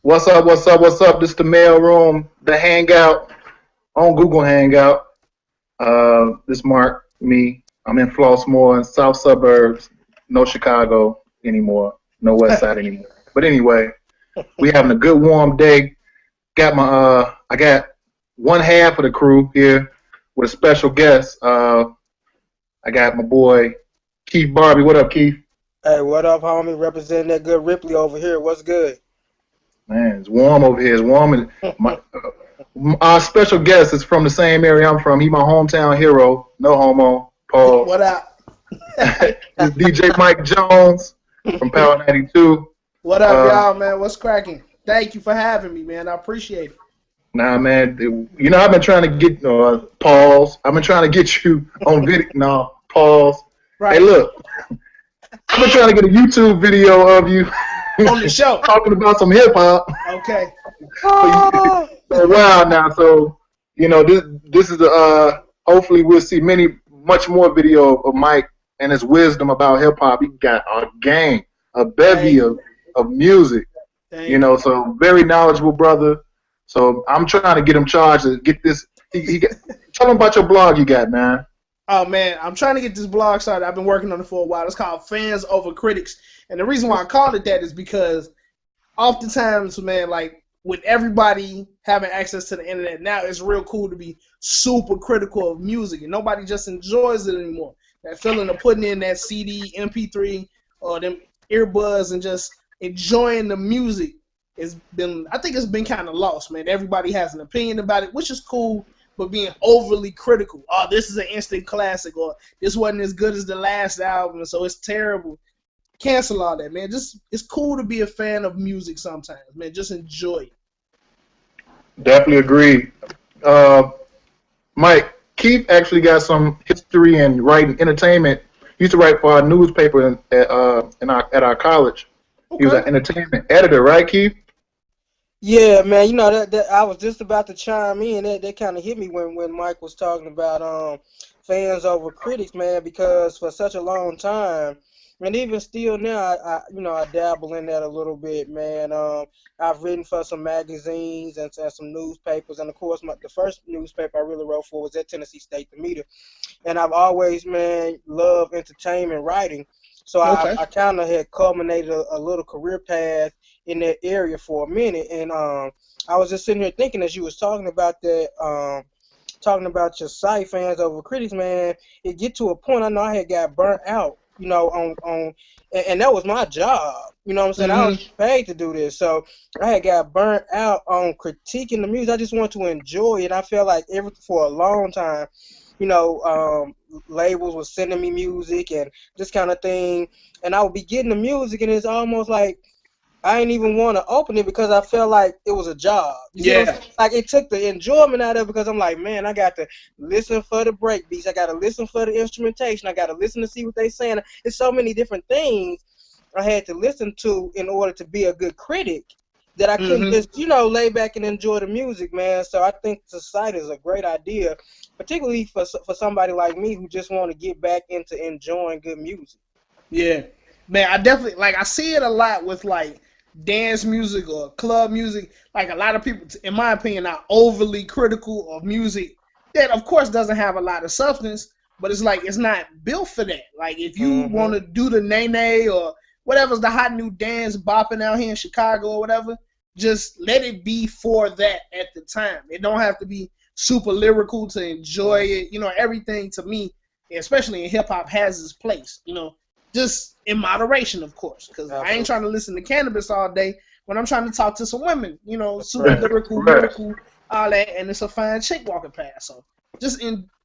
What's up? What's up? What's up? This is the mail room, the hangout on Google Hangout. This Mark, me. I'm in Flossmoor in South Suburbs. No Chicago anymore. No West Side anymore. But anyway, we having a good warm day. I got one half of the crew here with a special guest. I got my boy Keith Barbie. What up, Keith? Hey, what up, homie? Representing that good Ripley over here. What's good? Man, it's warm over here. It's warm. Our special guest is from the same area I'm from. He my hometown hero. No homo. Paul. What up? DJ Mic Jonez from Power 92. What up, y'all, man? What's cracking? Thank you for having me, man. I appreciate it. Nah, man. You know, I've been trying to get pause. I've been trying to get you on video. No, pause. Right. Hey, look. I've been trying to get a YouTube video of you on the show talking about some hip hop. Okay. For a while now, so you know this is hopefully we'll see much more video of Mike and his wisdom about hip hop. He got a gang, a bevy of music, you know. So very knowledgeable brother. So I'm trying to get him charged to get this. Tell him about your blog you got, man. Oh man, I'm trying to get this blog started. I've been working on it for a while. It's called Fans Over Critics, and the reason why I called it that is because oftentimes, man, like with everybody having access to the internet now, it's real cool to be super critical of music, and nobody just enjoys it anymore. That feeling of putting in that CD, MP3, or them earbuds and just enjoying the music I think it's been kind of lost, man. Everybody has an opinion about it, which is cool, but being overly critical. Oh, this is an instant classic, or this wasn't as good as the last album, so it's terrible. Cancel all that, man. Just it's cool to be a fan of music sometimes, man. Just enjoy it. Definitely agree. Mike, Keith actually got some history in writing entertainment. He used to write for our newspaper at our college. Okay. He was an entertainment editor, right, Keith? Yeah, man. You know that I was just about to chime in. That kind of hit me when Mike was talking about fans over critics, man. Because for such a long time, and even still now, I dabble in that a little bit, man. I've written for some magazines and some newspapers, and of course, the first newspaper I really wrote for was at Tennessee State, the Meter. And I've always, man, loved entertainment writing. So okay. I kind of had culminated a little career path in that area for a minute, and I was just sitting here thinking as you was talking about that, talking about your site, Fans Over Critics, man. It get to a point I know I had got burnt out, you know, and that was my job, you know what I'm saying? Mm-hmm. I was paid to do this, so I had got burnt out on critiquing the music. I just wanted to enjoy it. I felt like for a long time, you know, labels was sending me music and this kind of thing, and I would be getting the music, and it's almost like I didn't even want to open it because I felt like it was a job. Yeah. Like it took the enjoyment out of it because I'm like, man, I got to listen for the break beats. I got to listen for the instrumentation. I got to listen to see what they saying. It's so many different things I had to listen to in order to be a good critic that I couldn't just, lay back and enjoy the music, man. So I think the site is a great idea, particularly for somebody like me who just want to get back into enjoying good music. Yeah. Man, I definitely, I see it a lot with, dance music or club music. Like, a lot of people, in my opinion, are overly critical of music that, of course, doesn't have a lot of substance, but it's it's not built for that. Like, if you want to do the nay-nay or whatever's the hot new dance bopping out here in Chicago or whatever, just let it be for that at the time. It don't have to be super lyrical to enjoy it. Everything to me, especially in hip-hop, has its place, just in moderation, of course, because I ain't trying to listen to Cannabis all day when I'm trying to talk to some women, super lyrical, all that, and it's a fine chick walking past. So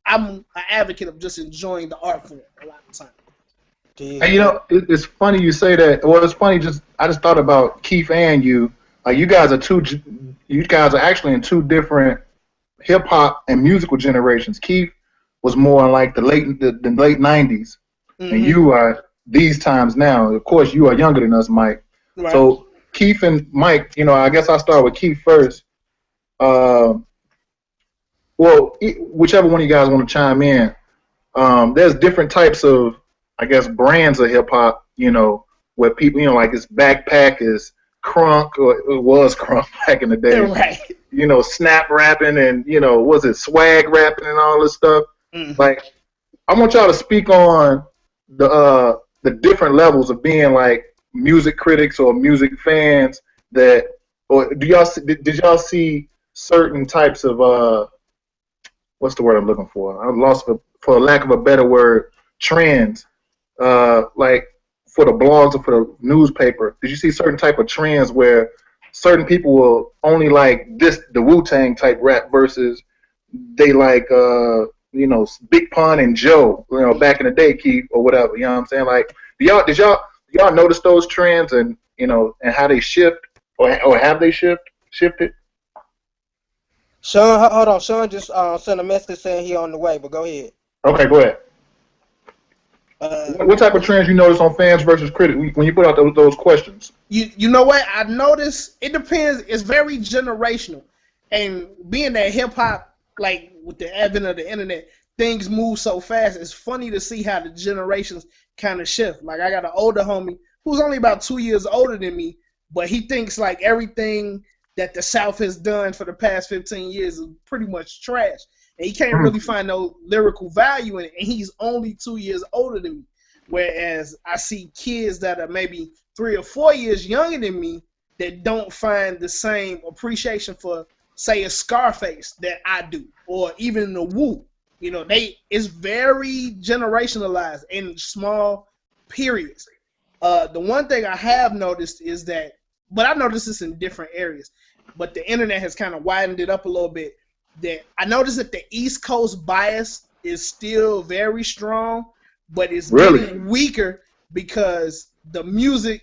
I'm an advocate of just enjoying the art form a lot of the time. And it's funny you say that. Well, it's funny. I just thought about Keith and you. Like you guys are actually in two different hip hop and musical generations. Keith was more in the late 90s, and you are these times now. Of course, you are younger than us, Mike. Right. So Keith and Mike, I guess I'll start with Keith first. Well, whichever one of you guys want to chime in. There's different types of, I guess, brands of hip hop. Where people, it's Backpack, is crunk, or it was crunk back in the day. Right. You know, snap rapping and, you know, was it swag rapping and all this stuff? Mhm. Like, I want y'all to speak on the different levels of being like music critics or music fans that, or do y'all did y'all see certain types of what's the word I'm looking for? I lost for lack of a better word, trends. Like for the blogs or for the newspaper, did you see certain type of trends where certain people will only like the Wu-Tang type rap versus they like you know, Big Pun and Joe, you know, back in the day, Keith or whatever, you know what I'm saying? Like, did y'all notice those trends and, you know, and how they shift or have they shifted? Sean, hold on. Sean just sent a message saying he on the way, but go ahead. Okay, go ahead. What type of trends you notice on fans versus critics when you put out those questions? You know what? I noticed it depends. It's very generational. And being that hip hop, like with the advent of the internet, things move so fast. It's funny to see how the generations kind of shift. Like I got an older homie who's only about 2 years older than me, but he thinks like everything that the South has done for the past 15 years is pretty much trash. And he can't really find no lyrical value in it. And he's only 2 years older than me. Whereas I see kids that are maybe 3 or 4 years younger than me that don't find the same appreciation for, say, a Scarface that I do, or even the Wu. You know, it's very generationalized in small periods. The one thing I have noticed is that, but I noticed this in different areas, but the internet has kind of widened it up a little bit, that I noticed that the East Coast bias is still very strong, but it's getting weaker because their music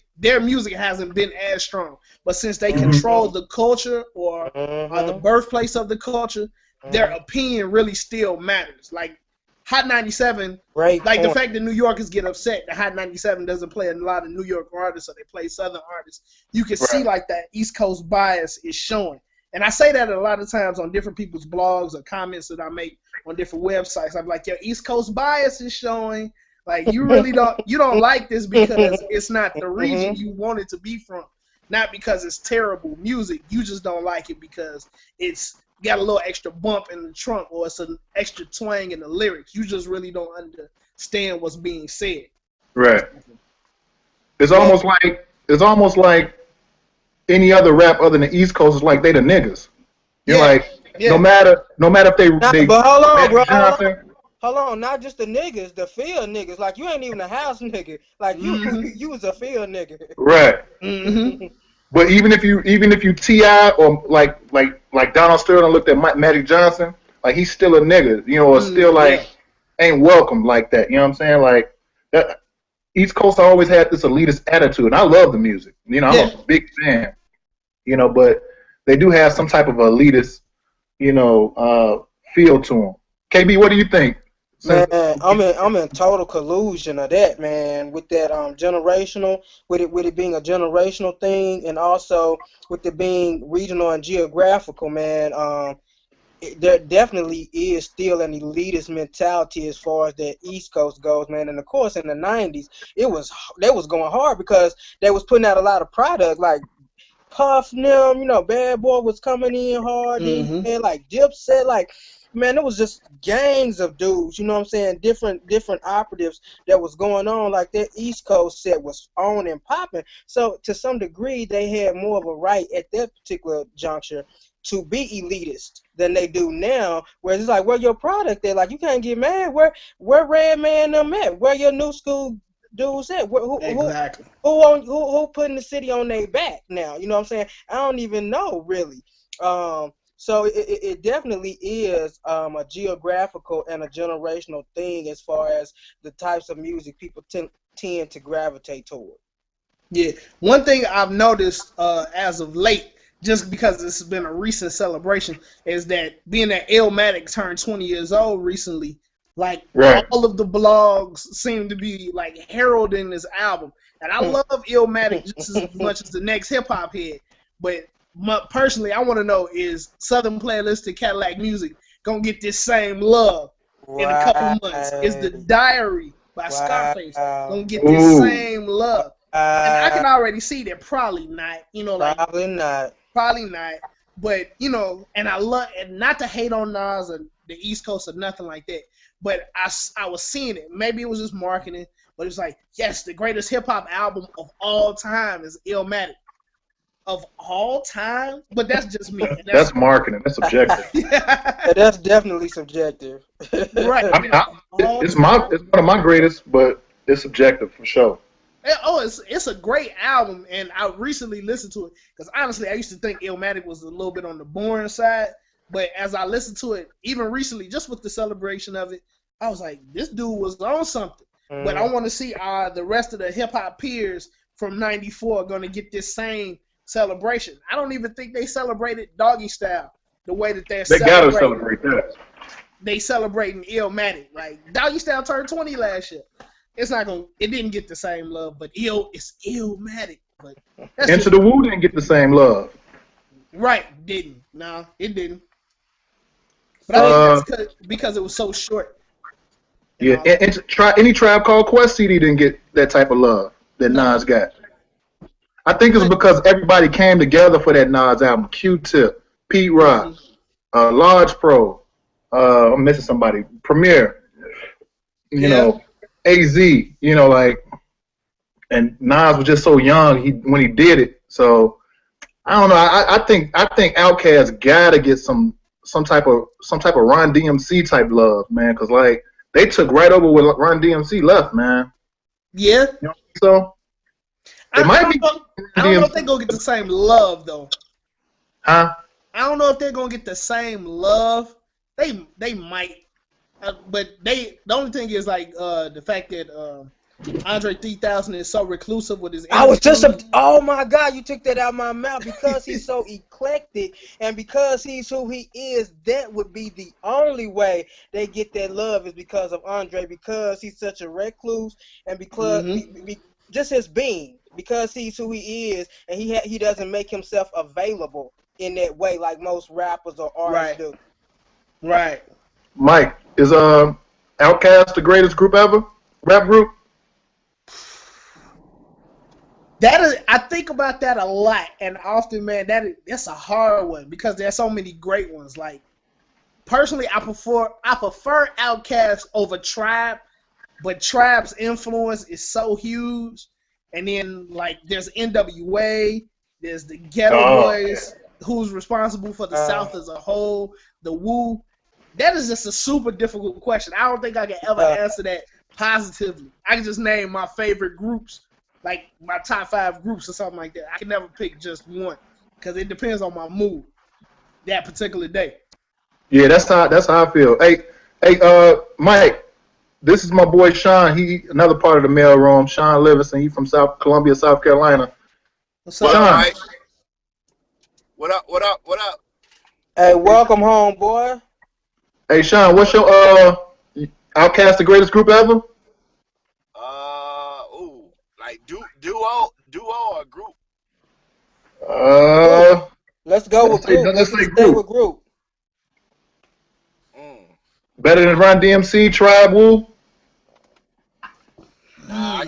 hasn't been as strong. But since they control the culture or are the birthplace of the culture, their opinion really still matters. Like Hot 97, the fact that New Yorkers get upset that Hot 97 doesn't play a lot of New York artists or they play Southern artists, you can see like that East Coast bias is showing. And I say that a lot of times on different people's blogs or comments that I make on different websites. I'm like, your East Coast bias is showing. Like you really don't like this because it's not the region you want it to be from. Not because it's terrible music. You just don't like it because it's got a little extra bump in the trunk or it's an extra twang in the lyrics. You just really don't understand what's being said. Right. It's almost like any other rap other than the East Coast is like they the niggas. You're like no matter if they but hold on, bro. Hold on, not just the niggas, the field niggas. Like you ain't even a house nigga. Like you was a field nigga. Right. But even if you T.I. or like Donald Sterling looked at Magic Johnson, like he's still a nigga, you know, or still like ain't welcome like that. You know what I'm saying? Like that East Coast always had this elitist attitude, and I love the music. You know, I'm a big fan. You know, but they do have some type of elitist, you know, feel to them. KB, what do you think? Man, I'm in total collusion of that, man, with that generational, with it being a generational thing, and also with it being regional and geographical, man. There definitely is still an elitist mentality as far as the East Coast goes, man. And of course, in the '90s, they was going hard because they was putting out a lot of product, like Puff, them, you know, Bad Boy was coming in hard, and like Dipset, like. Man, it was just gangs of dudes, you know what I'm saying? Different operatives that was going on. Like that East Coast set was on and popping. So to some degree, they had more of a right at that particular juncture to be elitist than they do now. Whereas it's like, where your product at? Like you can't get mad. Where Redman them at? Where your new school dudes at? Exactly. Who putting the city on their back now? You know what I'm saying? I don't even know really. So it definitely is a geographical and a generational thing as far as the types of music people tend to gravitate toward. Yeah, one thing I've noticed as of late, just because this has been a recent celebration, is that being that Illmatic turned 20 years old recently, like all of the blogs seem to be like heralding this album. And I love Illmatic just as much as the next hip hop head, but personally, I want to know, is Southern Playalistic Cadillac Music going to get this same love in a couple months? Is The Diary by Scarface going to get this same love? And I can already see that probably not. You know, like Probably not. probably not. But you know, and I love, and not to hate on Nas or the East Coast or nothing like that. But I was seeing it. Maybe it was just marketing, but it was like, yes, the greatest hip hop album of all time is Illmatic. Of all time, but that's just me. That's marketing. That's subjective. Yeah, that's definitely subjective. Right. I mean, it's one of my greatest, but it's subjective for sure. Oh, it's a great album, and I recently listened to it because honestly, I used to think Illmatic was a little bit on the boring side, but as I listened to it, even recently, just with the celebration of it, I was like, this dude was on something. But I want to see the rest of the hip hop peers from '94 going to get this same celebration. I don't even think they celebrated Doggy Style the way that they're They gotta celebrate that. They celebrating Illmatic. Like Doggy Style turned 20 last year. It's not gonna. It didn't get the same love, but it's Illmatic. But Into the Woo didn't get the same love. Right, didn't. No, it didn't. But I think that's because it was so short. Yeah, and any Tribe Called Quest CD didn't get that type of love that Nas got. I think it's because everybody came together for that Nas album. Q-Tip, Pete Rock, Large Pro, I'm missing somebody, Premier, you know, AZ, you know, like, and Nas was just so young when he did it. So I don't know. I think Outkast gotta get some type of Run DMC type love, man, because like they took right over what Run DMC left, man. Yeah. You know, so. I don't know if they're going to get the same love, though. Huh? I don't know if they're going to get the same love. They might. But the only thing is, like, the fact that Andre 3000 is so reclusive with his... Oh, my God, you took that out of my mouth. Because he's so eclectic and because he's who he is, that would be the only way they get that love is because of Andre, because he's such a recluse and because... just his being, because he's who he is, and he doesn't make himself available in that way like most rappers or artists do. Right. Mike, is Outkast the greatest group ever? Rap group? I think about that a lot, and often, man, that's a hard one because there's so many great ones. Like, personally, I prefer Outkast over Tribe. But Tribe's influence is so huge. And then, like, there's NWA, there's the Ghetto Boys, who's responsible for the South as a whole, the Woo. That is just a super difficult question. I don't think I can ever answer that positively. I can just name my favorite groups, like my top 5 groups or something like that. I can never pick just one because it depends on my mood that particular day. Yeah, that's how I feel. Hey, Mike. This is my boy Sean. He another part of the mail room. Sean Livingston. He from Columbia, South Carolina. What's up, Sean? Mike? What up? What up? What up? Hey, welcome home, boy. Hey, Sean, what's your Outkast the greatest group ever? Like duo or group? Let's go with group. Let's say group. Better than Run DMC, Tribe, Woo? Nah,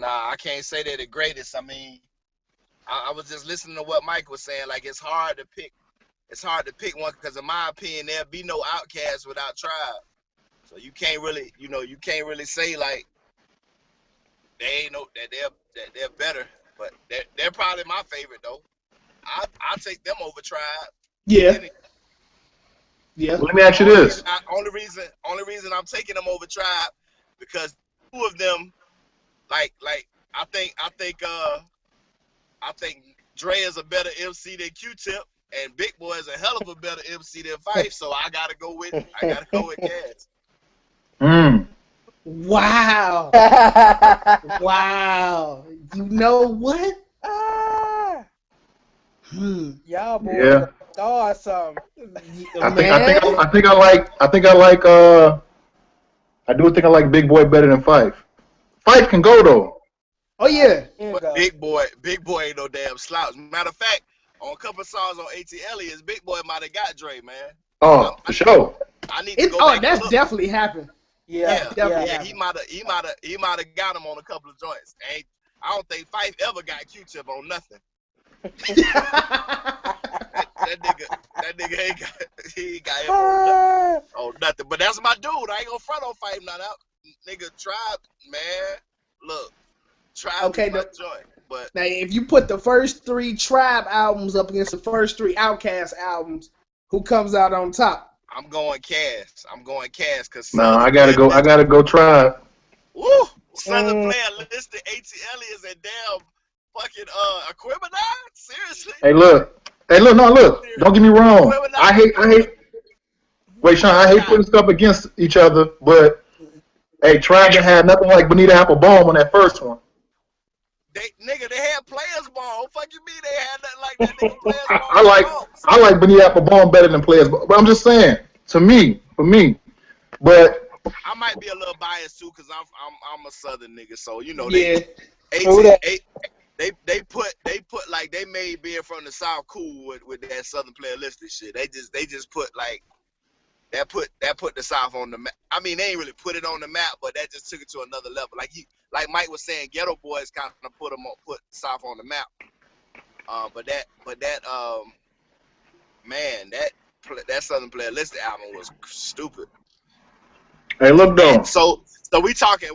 I can't say they're the greatest. I mean, I was just listening to what Mike was saying. Like, it's hard to pick one because, in my opinion, there'll be no Outkast without Tribe. So you can't really say like they ain't that they're better. But they're probably my favorite though. I'll take them over Tribe. Yeah. Yeah. Let me ask you this. Only reason I'm taking them over Tribe because 2 of them, like I think Dre is a better MC than Q-Tip, and Big Boy is a hell of a better MC than Fife. So I gotta go with Cass. Wow. Wow. You know what? Y'all boys. Yeah. Awesome. I do think I like Big Boy better than Fife. Fife can go though. Oh yeah. But Big Boy ain't no damn slouch. Matter of fact, on a couple of songs on AT Elliot's, Big Boy might have got Dre, man. Oh, for sure. I need to go back. That's definitely happened. Yeah. He might have got him on a couple of joints. I don't think Fife ever got Q-Tip on nothing. that nigga ain't got him on nothing. But that's my dude. I ain't gonna front on Fife now. Nigga, Tribe, man. Look, Tribe Okay, is my joint. But now, if you put the first 3 Tribe albums up against the first 3 Outkast albums, who comes out on top? I'm going Cass. Cause I gotta go Tribe. Woo! Southern Player listed ATLians and damn fucking Aquemini? Seriously? Hey, look. Don't get me wrong. I hate. Wait, Sean. I hate putting stuff against each other, but hey, Tribe had nothing like Bonita Applebum on that first one. They had Players Ball. Fuck you mean they had nothing like that? Nigga, Players Ball. I like Bonita Applebum better than Players Ball, but I'm just saying, for me, but I might be a little biased too, cause I'm a Southern nigga, so you know yeah. They put like they made being from the South cool with that Southern Player listed shit. They just put like that put the South on the map. I mean, they ain't really put it on the map, but that just took it to another level. Like Mike was saying, Ghetto Boys kind of put the South on the map. But that Southern Player listed album was stupid. Hey, look though. So we talking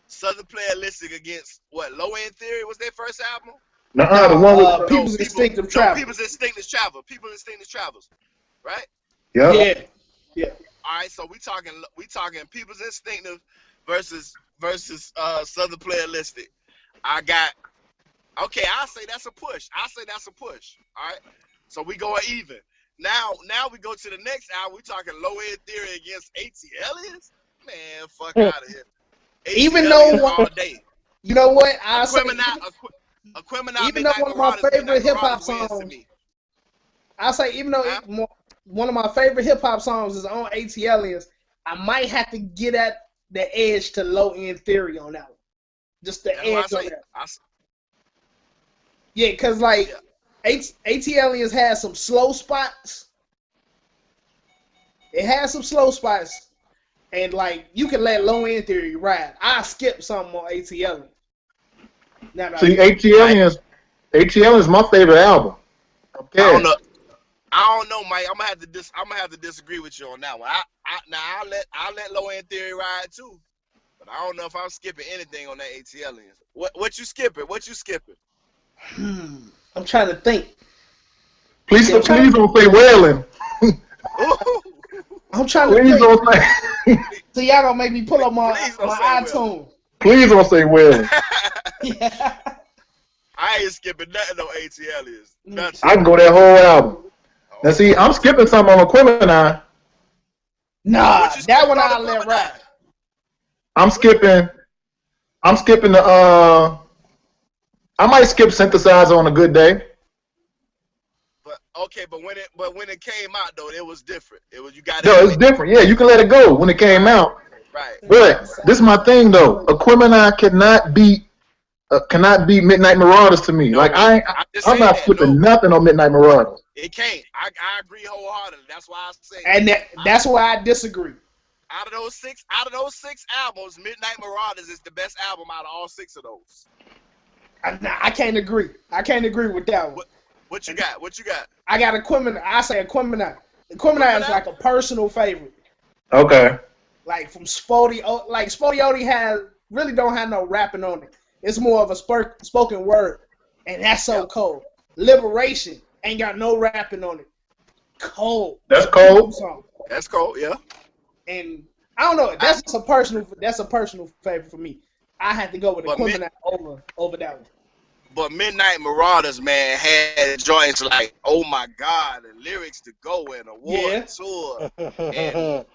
Southern Player listed against what? Low End Theory was their first album? The one with People's Instinctive Travel. People's Instinctive Travels, right? Yeah. All right, so we talking People's Instinctive versus Southern Player listed. I'll say that's a push. All right, so we going even. Now we go to the next album. We talking Low End Theory against ATLians. Man, fuck out of here. Even though all day. You know what? Aquemini, even though one of my favorite hip hop songs, I say even though one of my favorite hip hop songs is on ATLians, I might have to get at the edge to Low End Theory on that one. Just the edge on that. Yeah, cause like ATLians has some slow spots. It has some slow spots. And like you can let Low End Theory ride. I skip something on ATLians. See, ATLians is my favorite album. Okay. I don't know, Mike. I'm gonna have to disagree with you on that one. I'll let Low End Theory ride too, but I don't know if I'm skipping anything on that ATLians. What you skipping? I'm trying to think. Please don't say Wailing. I'm trying to Please think. Don't say. So y'all gonna make me pull up my iTunes. Please don't say Wailing. Yeah. I ain't skipping nothing on ATLians. Nothing. I can go that whole album. Now see, I'm skipping something on Aquemini. Nah, that one I'll let ride. I'm skipping the I might skip Synthesizer on a good day. But when it came out though, it was different. It's different. Yeah, you can let it go when it came out. Right. But this is my thing though. Aquemini cannot beat Midnight Marauders to me. No, like I'm not skipping nothing on Midnight Marauders. It can't. I agree wholeheartedly. That's why I say. And that's why I disagree. Out of those six albums, Midnight Marauders is the best album out of all 6 of those. I can't agree. I can't agree with that one. What you got? I got Aquemini. I say Aquemini. Aquemini is like a personal favorite. Okay. Like from Spody. Like Spody Odie really don't have no rapping on it. It's more of a spoken word, and that's so cold. Liberation ain't got no rapping on it. Cold. That's cold. That's cold. Yeah. And I don't know. That's a personal favorite for me. I had to go with Aquemini over that one. But Midnight Marauders, man, had joints like "Oh My God" and "Lyrics to Go" and a War Tour and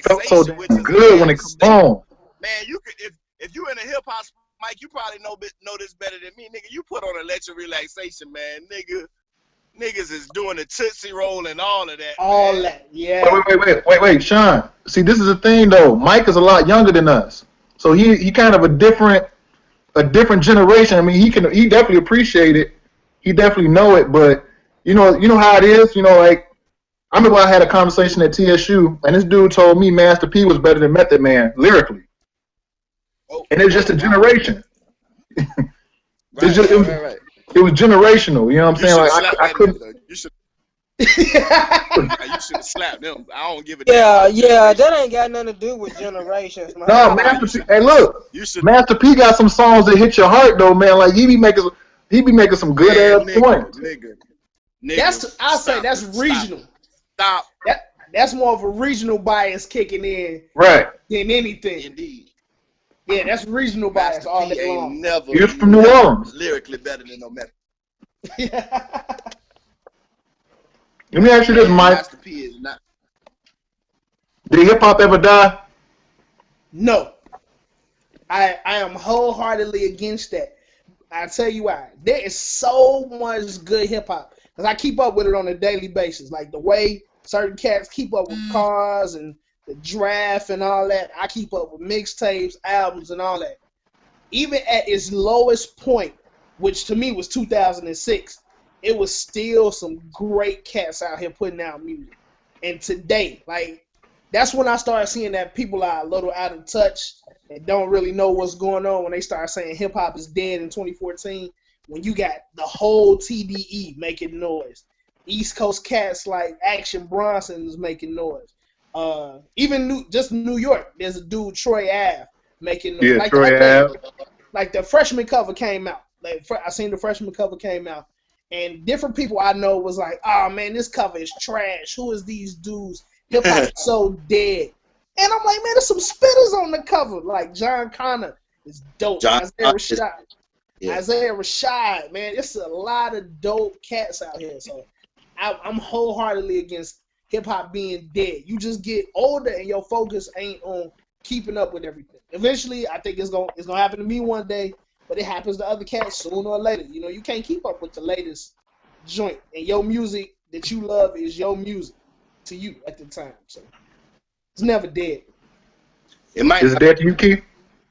Felt so good when it comes on. Man, you could if you in a hip hop, Mike, you probably know this better than me, nigga. You put on Electric Relaxation, man, niggas is doing the Tootsie Roll and all of that. All man. that, yeah. Wait, Sean. See, this is the thing though. Mike is a lot younger than us, so he kind of a different generation. I mean, he definitely appreciate it. He definitely know it, but you know how it is. You know, like I remember I had a conversation at TSU, and this dude told me Master P was better than Method Man lyrically. And it's just a generation. Right, Just, right. It was generational. You know what I'm saying? Like I couldn't. You should. You should have slapped them. I don't give a damn. Yeah, that ain't got nothing to do with generations, man. No, Master P. Hey, look, Master P got some songs that hit your heart though, man. Like he be making some good ass points. I'll say that's regional. Stop. That's more of a regional bias kicking in, right? Than anything. Indeed. Yeah, that's regional bias all day long. You're from New Orleans. Lyrically better than no Master. Let me ask you this, Mike. Master P is not. Did hip hop ever die? No. I am wholeheartedly against that. I tell you why. There is so much good hip hop because I keep up with it on a daily basis. Like the way certain cats keep up with cars and the draft and all that. I keep up with mixtapes, albums, and all that. Even at its lowest point, which to me was 2006, it was still some great cats out here putting out music. And today, like, that's when I started seeing that people are a little out of touch and don't really know what's going on when they start saying hip hop is dead in 2014. When you got the whole TDE making noise, East Coast cats like Action Bronson is making noise. Even New York, there's a dude Troy Ave making noise. Yeah, Troy Ave. Like the freshman cover came out. Like I seen the freshman cover came out, and different people I know was like, "Oh man, this cover is trash. Who is these dudes? Hip hop is so dead." And I'm like, man, there's some spitters on the cover. Like John Connor is dope. Isaiah Rashad, man, it's a lot of dope cats out here. So I'm wholeheartedly against hip hop being dead. You just get older and your focus ain't on keeping up with everything. Eventually, I think it's gonna happen to me one day, but it happens to other cats sooner or later. You know, you can't keep up with the latest joint, and your music that you love is your music to you at the time. So it's never dead. Is it dead to you, Keith?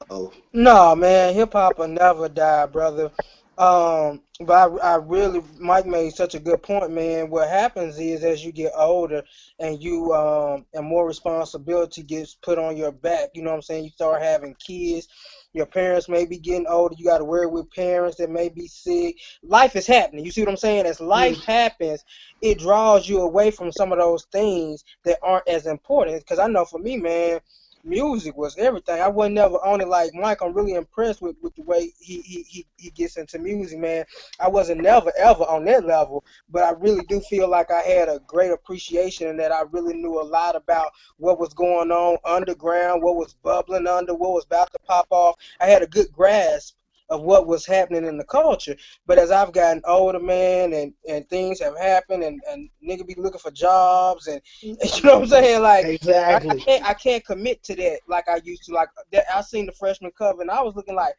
Oh. No, man, hip hop will never die, brother. But I really, Mike made such a good point, man. What happens is as you get older and you and more responsibility gets put on your back, you know what I'm saying? You start having kids. Your parents may be getting older. You got to worry with parents that may be sick. Life is happening. You see what I'm saying? As life happens, it draws you away from some of those things that aren't as important. Because I know for me, man, music was everything. I wasn't never on it like Mike. I'm really impressed with the way he gets into music, man. I wasn't never ever on that level, but I really do feel like I had a great appreciation and that I really knew a lot about what was going on underground, what was bubbling under, what was about to pop off. I had a good grasp of what was happening in the culture. But as I've gotten older, man, and things have happened, and nigga be looking for jobs, and you know what I'm saying? Like, exactly. I can't commit to that like I used to. Like, I seen the freshman cover, and I was looking like,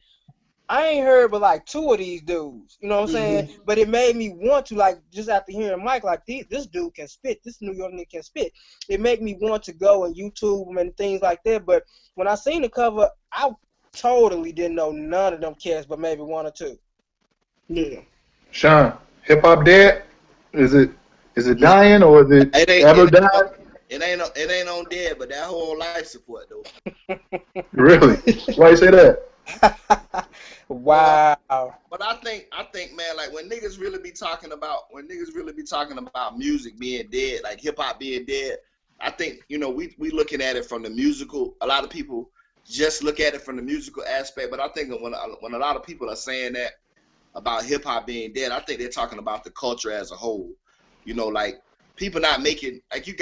I ain't heard but like two of these dudes. You know what I'm saying? But it made me want to, like, just after hearing Mike, like, this dude can spit. This New York nigga can spit. It made me want to go and YouTube and things like that. But when I seen the cover, I totally didn't know none of them cats, but maybe one or two. Yeah. Sean, hip hop dead? Is it dying or is it ever died? It ain't on dead, but that whole life support though. Really? Why you say that? Wow. But I think, man, like when niggas really be talking about music being dead, like hip hop being dead, I think, you know, we looking at it from the musical. A lot of people just look at it from the musical aspect, but I think when a lot of people are saying that about hip hop being dead, I think they're talking about the culture as a whole. You know, like people not making, like you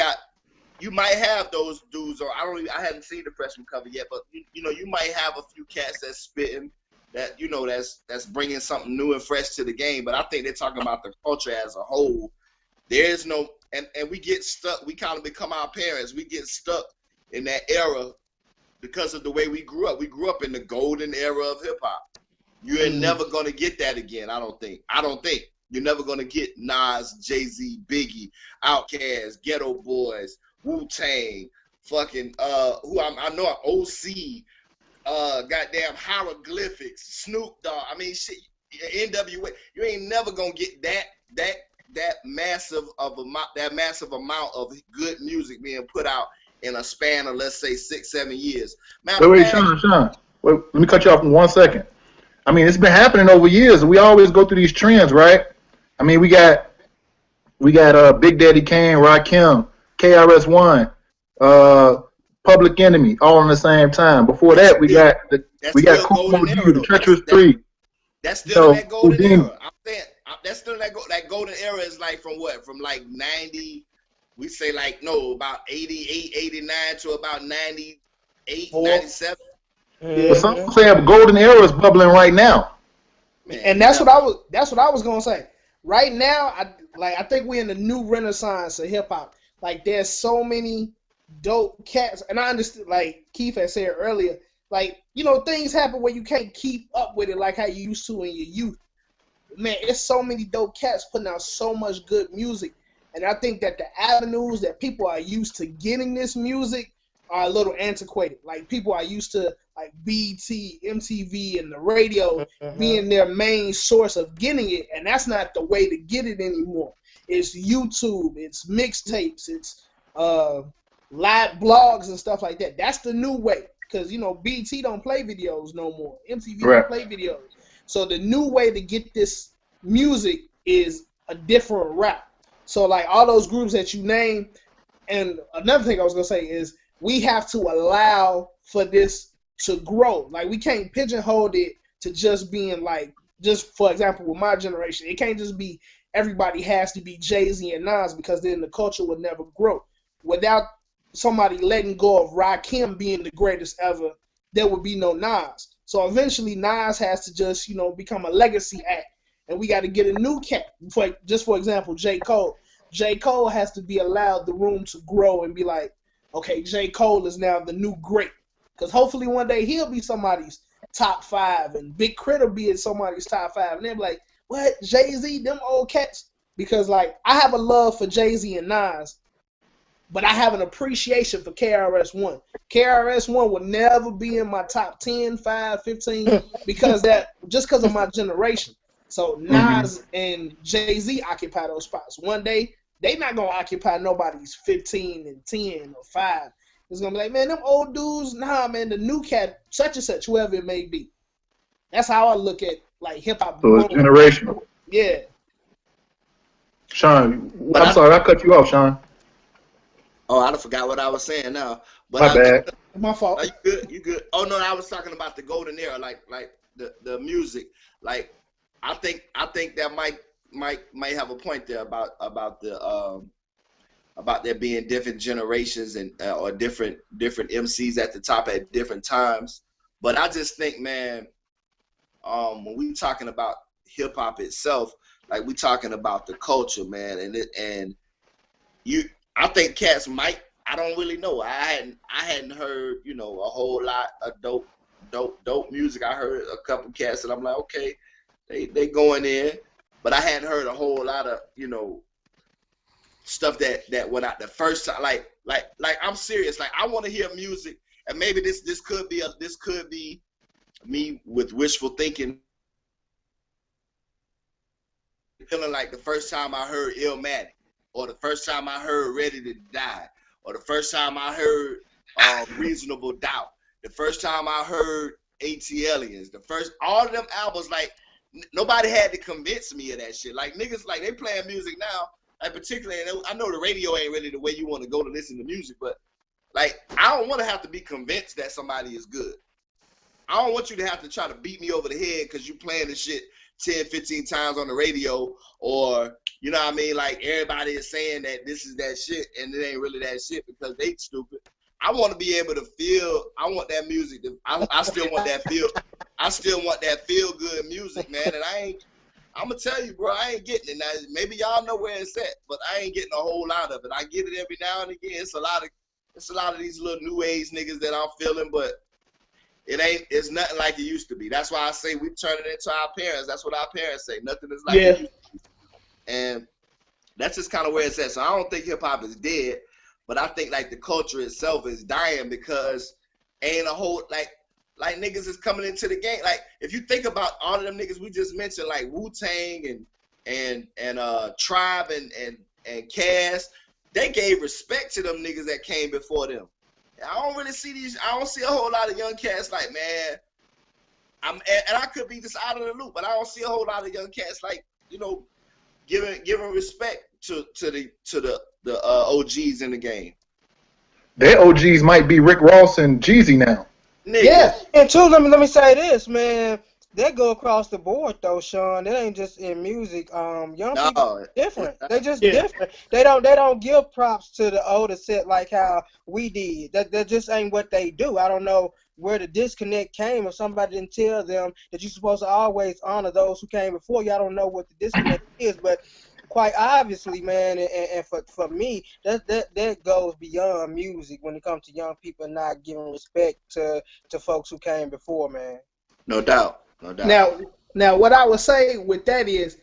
might have those dudes, or I haven't seen the freshman cover yet, but you know, you might have a few cats that's spitting, that, you know, that's bringing something new and fresh to the game. But I think they're talking about the culture as a whole. There's no, and we get stuck. We kind of become our parents. We get stuck in that era because of the way we grew up. We grew up in the golden era of hip hop. You ain't never gonna get that again. I don't think. You're never gonna get Nas, Jay-Z, Biggie, Outkast, Ghetto Boys, Wu-Tang, fucking I know OC, goddamn Hieroglyphics, Snoop Dogg. I mean, shit, NWA. You ain't never gonna get that massive amount of good music being put out in a span of, let's say, 6-7 years. Wait, Sean. Wait, let me cut you off in 1 second. I mean, it's been happening over years. We always go through these trends, right? I mean, we got Big Daddy Kane, Rakim, KRS-One, Public Enemy, all on the same time. Before that, we got Kool Moe Dee, the Treacherous Three. That's still in that golden Houdini. era. I'm saying that's still that golden era is like from what? From like 90, we say like no, about 88, 89 to about 98, 97. Yeah. But some say a golden era is bubbling right now. Man, and that's what I was gonna say. Right now, I think we're in the new renaissance of hip hop. Like there's so many dope cats, and I understand. Like Keith had said earlier, like things happen where you can't keep up with it like how you used to in your youth. Man, it's so many dope cats putting out so much good music, and I think that the avenues that people are used to getting this music are a little antiquated. Like people are used to like BT, MTV, and the radio being their main source of getting it, and that's not the way to get it anymore. It's YouTube, it's mixtapes, it's live blogs and stuff like that. That's the new way, because BT don't play videos no more. MTV don't play videos. So the new way to get this music is a different route. So like all those groups that you name, and another thing I was gonna say is we have to allow for this to grow. Like we can't pigeonhole it to just being like, just for example with my generation, it can't just be everybody has to be Jay-Z and Nas, because then the culture would never grow. Without somebody letting go of Rakim being the greatest ever, there would be no Nas. So eventually Nas has to just, become a legacy act, and we got to get a new cat. For example, J. Cole. J. Cole has to be allowed the room to grow and be like, okay, J. Cole is now the new great. Because hopefully one day he'll be somebody's top 5, and Big Crit will be in somebody's top 5. And they'll be like, what, Jay-Z, them old cats? Because, like, I have a love for Jay-Z and Nas, but I have an appreciation for KRS-One. KRS-One will never be in my top 10, 5, 15, because of my generation. So Nas and Jay-Z occupy those spots. One day, they not going to occupy nobody's 15 and 10 or 5. It's going to be like, man, them old dudes, nah, man, the new cat, such and such, whoever it may be. That's how I look at, like, hip-hop. So it's generational. Yeah. Sean, I'm sorry, I cut you off, Sean. Oh, I forgot what I was saying now. But My bad. My fault. You good? You good? Oh no, I was talking about the golden era, like the music. Like I think that might have a point there about there being different generations and or different MCs at the top at different times. But I just think, man, when we talking about hip hop itself, like we talking about the culture, man, I think cats might. I don't really know. I hadn't heard, a whole lot of dope music. I heard a couple cats and I'm like, okay, they going in, but I hadn't heard a whole lot of, stuff that went out the first time. Like I'm serious. Like I want to hear music, and maybe this could be me with wishful thinking. Feeling like the first time I heard Illmatic, or the first time I heard Ready to Die, or the first time I heard Reasonable Doubt, the first time I heard ATLiens, all of them albums, like nobody had to convince me of that shit. Like niggas, like they playing music now, like particularly, and I know the radio ain't really the way you want to go to listen to music, but like I don't want to have to be convinced that somebody is good. I don't want you to have to try to beat me over the head because you playing this shit 10, 15 times on the radio, or you know what I mean, like everybody is saying that this is that shit and it ain't really that shit because they stupid. I want to be able to feel. I want that music. I still want that feel. I still want that feel good music, man. And I'm gonna tell you, bro, I ain't getting it now. Maybe y'all know where it's at, but I ain't getting a whole lot of it. I get it every now and again. It's a lot of these little new age niggas that I'm feeling, but it's nothing like it used to be. That's why I say we turn it into our parents. That's what our parents say. Nothing is like it used to be. And that's just kind of where it's at. So I don't think hip hop is dead, but I think like the culture itself is dying because ain't a whole like niggas is coming into the game. Like if you think about all of them niggas we just mentioned, like Wu-Tang and Tribe and Cass, they gave respect to them niggas that came before them. I don't really see I don't see a whole lot of young cats like, man, and I could be just out of the loop, but I don't see a whole lot of young cats like, you know, giving respect to the OGs in the game. Their OGs might be Rick Ross and Jeezy now. Nigga. Yeah, and two, let me say this, man. They go across the board though, Sean. They ain't just in music. Young people are different. They just different. They don't give props to the older set like how we did. That just ain't what they do. I don't know where the disconnect came, or somebody didn't tell them that you're supposed to always honor those who came before you. I don't know what the disconnect is, but quite obviously, man, and for me, that goes beyond music when it comes to young people not giving respect to folks who came before, man. No doubt. No doubt. Now, what I would say with that is,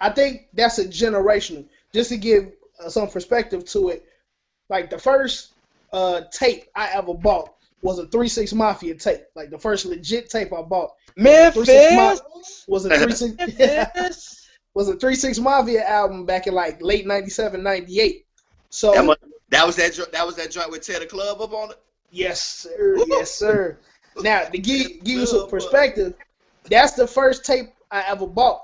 I think that's a generational. Just to give some perspective to it, like the first tape I ever bought was a 3 6 Mafia tape. Like the first legit tape I bought. Memphis was a 3 6 was a 3 6 Mafia album back in like late '97, '98. So that was that joint with Tear the Club up on it. Yes, sir. Yes, sir. Now to give you some perspective. That's the first tape I ever bought.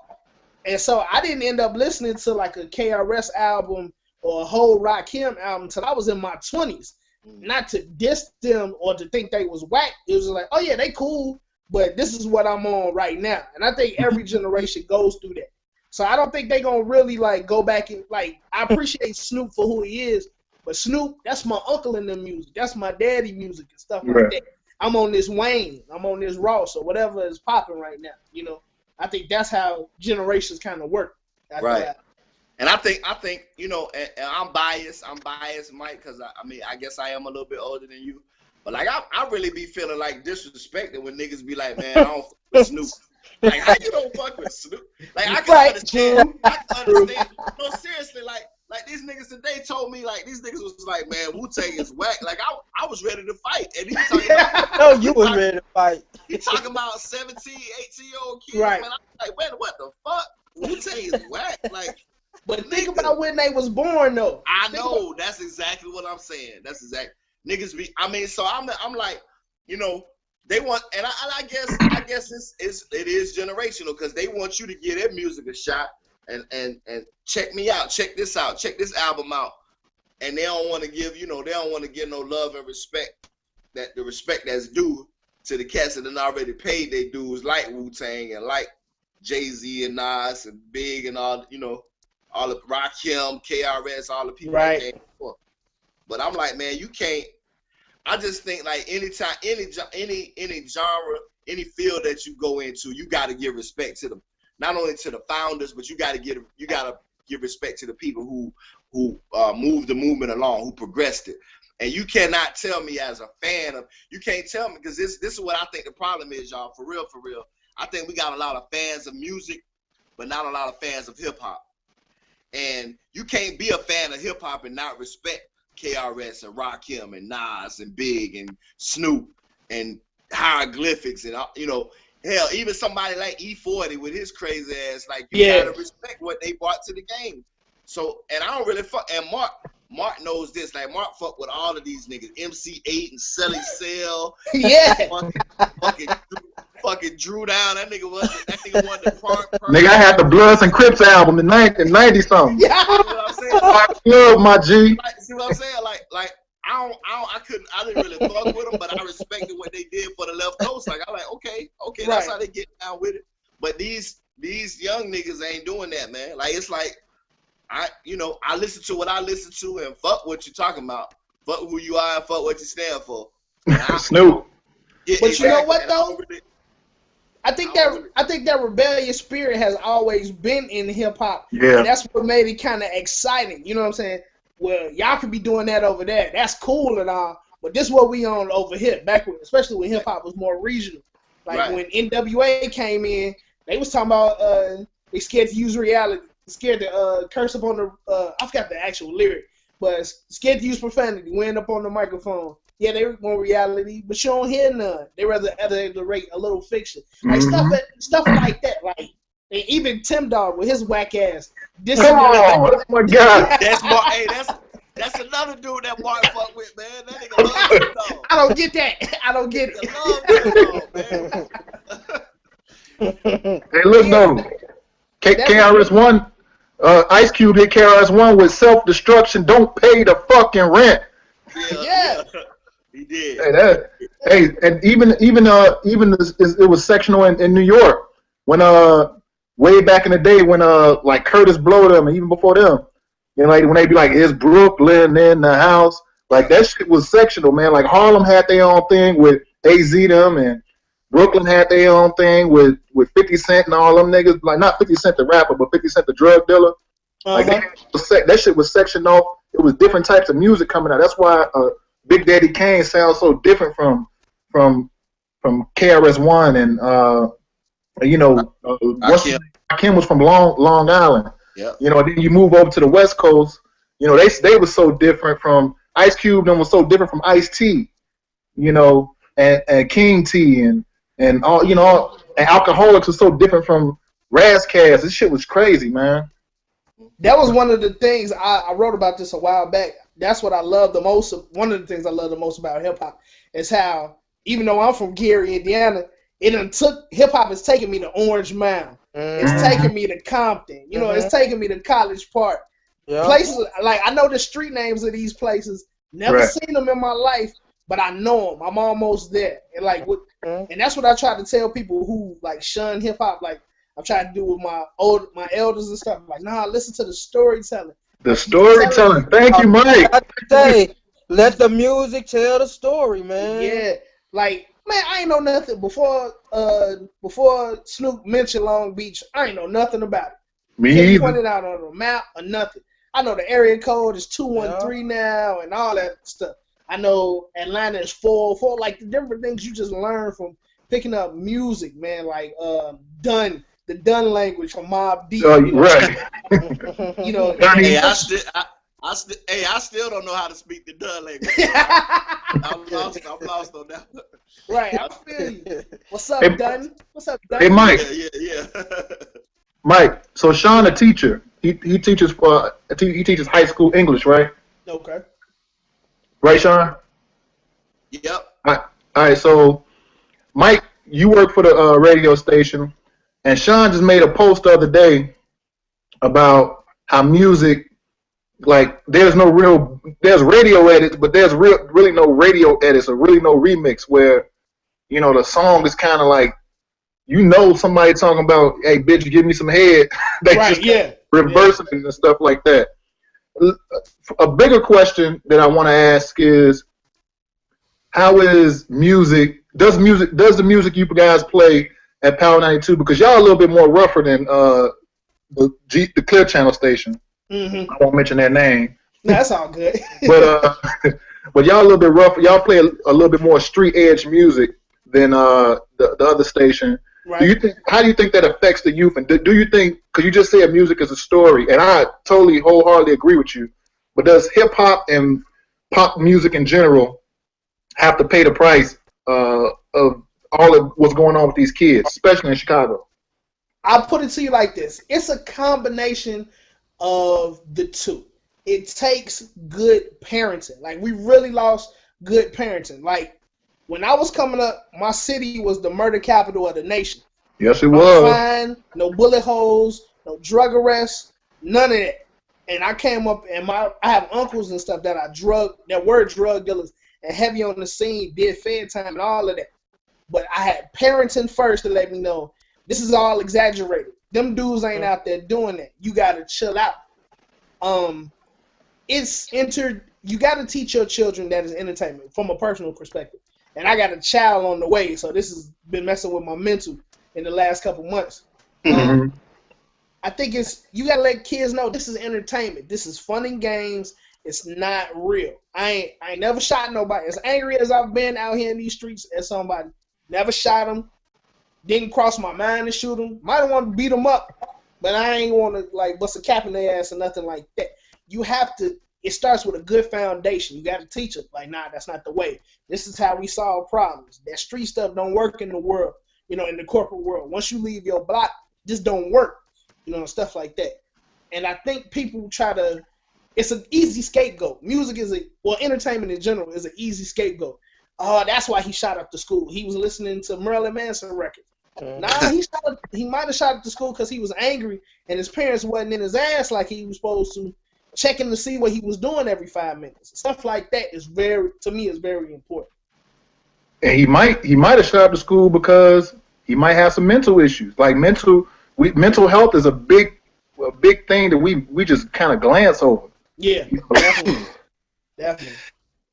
And so I didn't end up listening to like a KRS album or a whole Rakim album until I was in my 20s. Not to diss them or to think they was whack. It was like, oh yeah, they cool, but this is what I'm on right now. And I think every generation goes through that. So I don't think they gonna really like go back and like, I appreciate Snoop for who he is, but Snoop, that's my uncle in the music. That's my daddy music and stuff like that. I'm on this Wayne, I'm on this Ross, or whatever is popping right now. You know, I think that's how generations kind of work. Right. And I think you know, and I'm biased, Mike, because I mean, I guess I am a little bit older than you, but like I really be feeling like disrespected when niggas be like, man, I don't fuck with Snoop. Like, how you don't fuck with Snoop? Like, I can understand. No, seriously, like these niggas today told me, like, these niggas was like, man, Wu-Tang is whack. Like, I was ready to fight. And he was talking about, no, you was ready to fight. He talking about 17, 18-year-old kids. Right. Man, I'm like, man, what the fuck? Wu-Tang is whack. Like, but think about when they was born, though. I know. That's exactly what I'm saying. That's exactly. Niggas be, I mean, so I'm like, you know, they want, and I guess it is generational, because they want you to give their music a shot. And check me out, check this out, check this album out, and they don't want to give, you know, they don't want to give no love and respect, the respect that's due to the cats that done already paid their dues, like Wu-Tang and like Jay-Z and Nas and Big and all, you know, all of Rakim, KRS, all the people that came before. But I'm like, man, you can't. I just think like anytime, any genre, any field that you go into, you got to give respect to them. Not only to the founders, but you got to give respect to the people who moved the movement along, who progressed it. And you cannot tell me as a fan of, you can't tell me, because this is what I think the problem is, y'all. For real. I think we got a lot of fans of music, but not a lot of fans of hip hop. And you can't be a fan of hip hop and not respect KRS and Rakim and Nas and Big and Snoop and Hieroglyphics and, you know. Hell, even somebody like E40 with his crazy ass, like, you gotta respect what they brought to the game. So, and I don't really fuck, and Mark knows this, like, Mark fuck with all of these niggas, MC8 and Selly Cell. Fucking Drew Down, that nigga wanted the part. Nigga, I had the Bloods and Crips album in 90 something. Yeah. You know what I'm saying? I love my G. Like, see what I'm saying? Like, I didn't really fuck with them, but I respected what they did for the left coast. Like, I'm like, okay, that's how they get down with it. But these young niggas ain't doing that, man. Like, it's like, I listen to what I listen to and fuck what you're talking about. Fuck who you are and fuck what you stand for. Snoop. Yeah, but exactly. You know what though? I think that rebellious spirit has always been in hip hop. Yeah. And that's what made it kind of exciting. You know what I'm saying? Well, y'all could be doing that over there. That's cool and all. But this is what we on over here, back when, especially when hip hop was more regional. Like when NWA came in, they was talking about they scared to use reality, scared to curse up on the I forgot the actual lyric, but scared to use profanity, wind up on the microphone. Yeah, they want reality, but you don't hear none. They rather rate a little fiction, like stuff like that. Like, and even Tim Dog with his whack ass. Oh my God! That's Mark. Hey, that's another dude that Mark fuck with, man. That nigga love Tim Dog. I don't get that. I don't get it. Love Tim Dog, man. Hey, look, Yeah, no. that's what, KRS-One, Ice Cube hit KRS-One with self-destruction. Don't pay the fucking rent. Yeah, yeah. yeah. He did. Hey, that. Hey, and even it was sectional in New York when way back in the day when like Curtis Blow them and even before them, you know, like when they be like, "Is Brooklyn in the house?" Like that shit was sectional, man. Like Harlem had their own thing with AZ them, and Brooklyn had their own thing with 50 Cent and all them niggas. Like not 50 Cent the rapper, but 50 Cent the drug dealer. Like that shit was sectioned off. It was different types of music coming out. That's why Big Daddy Kane sounds so different from KRS-One and you know Kim was from Long Island. Yeah. You know, then you move over to the West Coast. You know, they were so different from Ice Cube. Them was so different from Ice T. You know, and King T and all you know, and Alcoholics was so different from Razzcast. This shit was crazy, man. That was one of the things I wrote about this a while back. That's what I love the most. One of the things I love the most about hip hop is how, even though I'm from Gary, Indiana, hip hop has taken me to Orange Mound. It's taken me to Compton. You know, it's taken me to College Park. Places like I know the street names of these places. Never seen them in my life, but I know them. I'm almost there. And like, and that's what I try to tell people who like shun hip hop. Like I'm trying to do with my elders and stuff. Like, nah, listen to the storytelling. The storytelling. Thank you, Mike. Let the music tell the story, man. Yeah, like man, I ain't know nothing before Snoop mentioned Long Beach. I ain't know nothing about it. Me Can't either. point it out on the map or nothing. I know the area code is 213 now and all that stuff. I know Atlanta is 404. Like the different things you just learn from picking up music, man. Like the Dun language from Mobb Deep. You know? Right. You know. Hey, I still don't know how to speak the Dun language. I'm lost on that. Right, I feel you. What's up, Dun? What's up, Dun? Hey, Mike. Yeah. Mike. So Sean, a teacher, he teaches high school English, right? Okay. Right, Sean? Yep. All right. So, Mike, you work for the radio station, and Sean just made a post the other day about how music, like, there's radio edits, but there's really no radio edits or really no remix where, you know, the song is kind of like, you know, somebody talking about, hey, bitch, give me some head. They right, just reversing it and stuff like that. A bigger question that I want to ask is, how is music? Does the music you guys play at Power 92? Because y'all a little bit more rougher than the Clear Channel station. I won't mention their name. No, that's all good. but y'all a little bit rougher. Y'all play a little bit more street edge music than the other station. Right. How do you think that affects the youth? And do you think, because you just said music is a story, and I totally wholeheartedly agree with you, but does hip hop and pop music in general have to pay the price of all of what's going on with these kids, especially in Chicago? I'll put it to you like this. It's a combination of the two. It takes good parenting. Like, we really lost good parenting. Like, when I was coming up, my city was the murder capital of the nation. Yes, it no was. Crime, no bullet holes, no drug arrests, none of that. And I came up, and I have uncles and stuff that were drug dealers and heavy on the scene, did Fed time and all of that. But I had parenting first to let me know this is all exaggerated. Them dudes ain't out there doing that. You got to chill out. You got to teach your children that is entertainment from a personal perspective. And I got a child on the way, so this has been messing with my mental in the last couple months. I think you got to let kids know this is entertainment. This is fun and games. It's not real. I ain't never shot nobody. As angry as I've been out here in these streets at somebody, never shot them. Didn't cross my mind to shoot them. Might have wanted to beat them up, but I ain't want to like bust a cap in their ass or nothing like that. You have to. It starts with a good foundation. You got to teach them, like, nah, that's not the way. This is how we solve problems. That street stuff don't work in the world, you know, in the corporate world. Once you leave your block, this don't work, you know, stuff like that. And I think people it's an easy scapegoat. Music entertainment in general is an easy scapegoat. Oh, that's why he shot up the school. He was listening to Marilyn Manson records. Nah, he might have shot at the school because he was angry and his parents wasn't in his ass like he was supposed to, checking to see what he was doing every 5 minutes. Stuff like that is very important. And he might have shot up the school because he might have some mental issues. Like mental health is a big thing that we just kind of glance over. Yeah, definitely.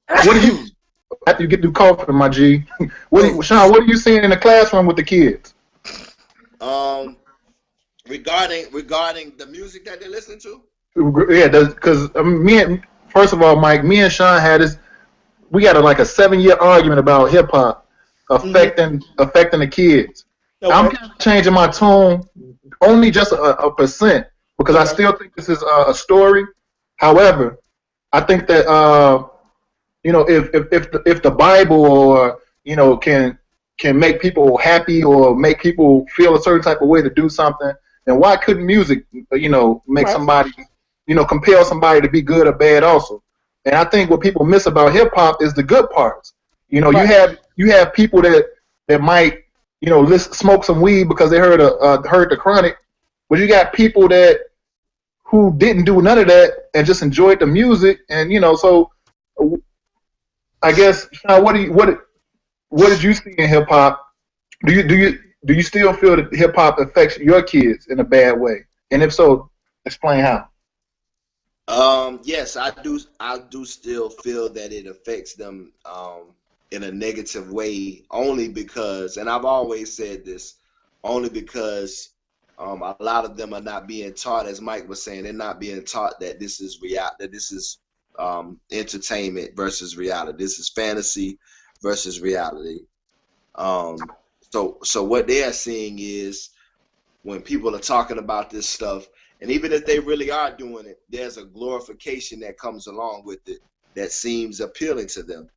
What do you after you get through coughing, my G? Sean, what are you seeing in the classroom with the kids? Regarding the music that they're listening to. Yeah, because first of all, Mike, me and Sean had this. We got like a 7-year argument about hip hop affecting the kids. Okay. I'm kind of changing my tone only just a percent because I still think this is a story. However, I think that if the Bible or can make people happy or make people feel a certain type of way to do something, then why couldn't music make somebody compel somebody to be good or bad also? And I think what people miss about hip hop is the good parts. You have people that might smoke some weed because they heard the Chronic, but you got people who didn't do none of that and just enjoyed the music. And so I guess what did you see in hip hop? Do you still feel that hip hop affects your kids in a bad way? And if so, explain how. Yes, I do still feel that it affects them in a negative way, only because, and I've always said this, only because a lot of them are not being taught, as Mike was saying, they're not being taught that this is entertainment versus reality. This is fantasy versus reality. So what they are seeing is when people are talking about this stuff, and even if they really are doing it, there's a glorification that comes along with it that seems appealing to them.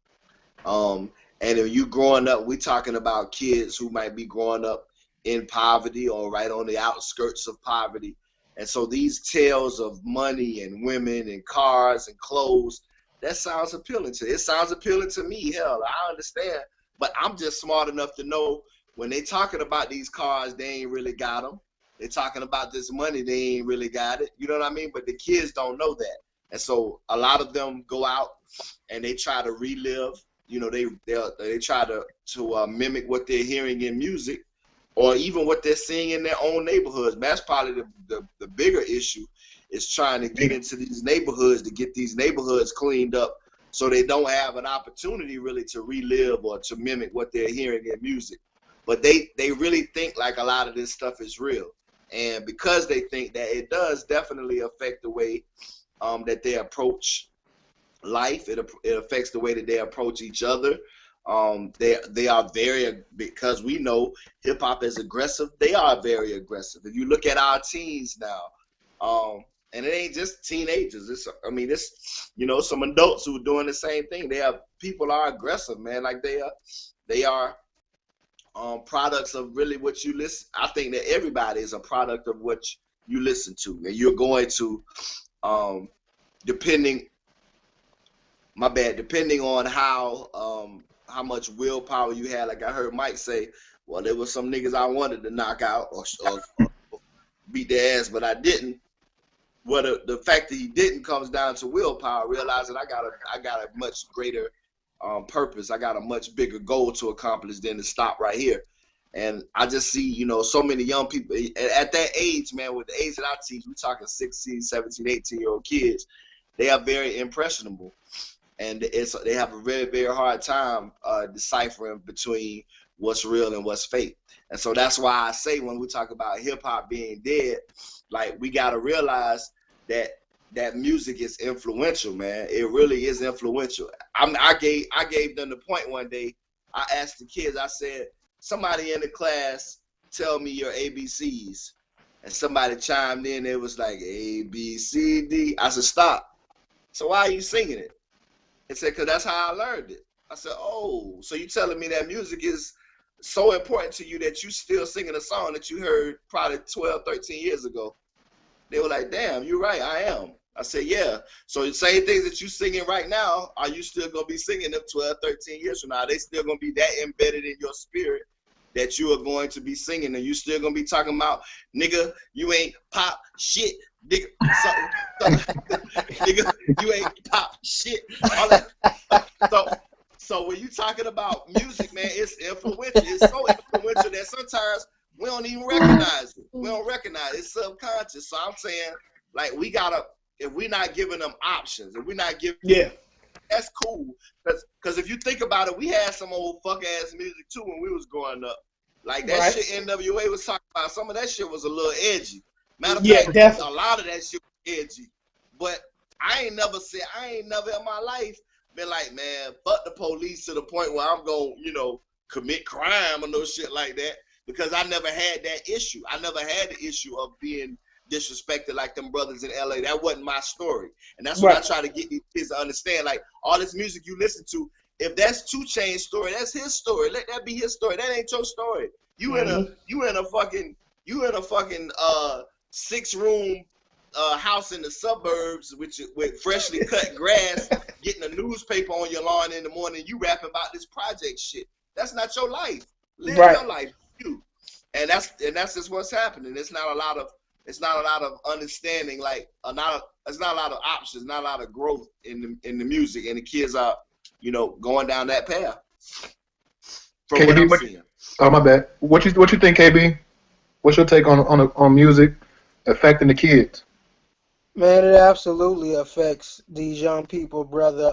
And if you growing up, we're talking about kids who might be growing up in poverty or right on the outskirts of poverty. And so these tales of money and women and cars and clothes, that sounds appealing to it. Sounds appealing to me. Hell, I understand. But I'm just smart enough to know when they talking about these cars, they ain't really got them. They're talking about this money, they ain't really got it. You know what I mean? But the kids don't know that. And so a lot of them go out and they try to relive. They try to mimic what they're hearing in music or even what they're seeing in their own neighborhoods. That's probably the bigger issue is trying to get into these neighborhoods to get these neighborhoods cleaned up so they don't have an opportunity really to relive or to mimic what they're hearing in music. But they really think like a lot of this stuff is real. And because they think that, it does definitely affect the way that they approach life. It affects the way that they approach each other. They are very, because we know hip hop is aggressive. They are very aggressive. If you look at our teens now, and it ain't just teenagers. It's some adults who are doing the same thing. People are aggressive, man. Like they are products of really what you listen. I think that everybody is a product of what you listen to, and you're going to, depending on how much willpower you had. Like I heard Mike say, well, there was some niggas I wanted to knock out or beat their ass, but I didn't. Well, the fact that he didn't comes down to willpower, realizing I got a much greater purpose. I got a much bigger goal to accomplish than to stop right here. And I just see, so many young people at that age, man, with the age that I teach, we're talking 16, 17, 18-year-old kids. They are very impressionable. And they have a very, very hard time deciphering between what's real and what's fake. And so that's why I say when we talk about hip-hop being dead, like we got to realize that music is influential, man. It really is influential. I gave them the point one day. I asked the kids, I said, somebody in the class tell me your ABCs. And somebody chimed in, it was like A, B, C, D. I said, stop. So why are you singing it? It said, because that's how I learned it. I said, oh, so you telling me that music is so important to you that you still singing a song that you heard probably 12, 13 years ago? They were like, damn, you're right, I am. I said, yeah. So the same things that you singing right now, are you still going to be singing them 12, 13 years from now? Are they still going to be that embedded in your spirit that you are going to be singing, and you still gonna be talking about, nigga, you ain't pop shit, nigga, nigga, you ain't pop shit. All that. So when you talking about music, man, it's influential. It's so influential that sometimes we don't even recognize it. We don't recognize it. It's subconscious. So I'm saying, like, we gotta, if we're not giving them options, if we're not giving, that's cool. Cause if you think about it, we had some old fuck ass music too when we was growing up. Like that shit NWA was talking about. Some of that shit was a little edgy. Matter of fact, definitely. A lot of that shit was edgy. But I ain't never in my life been like, man, fuck the police to the point where I'm gonna, commit crime or no shit like that. Because I never had that issue. I never had the issue of being disrespected like them brothers in LA. That wasn't my story. And that's what I try to get these kids to understand. Like, all this music you listen to, if that's 2 Chainz's story, that's his story. Let that be his story. That ain't your story. You in a fucking 6-room house in the suburbs with freshly cut grass, getting a newspaper on your lawn in the morning. You rapping about this project shit. That's not your life. Live your life, you. And that's just what's happening. It's not a lot of understanding. Like, it's not a lot of options. Not a lot of growth in the music, and the kids are, going down that path. From KB, what I'm seeing. Oh, my bad. What you think, KB? What's your take on music affecting the kids? Man, it absolutely affects these young people, brother.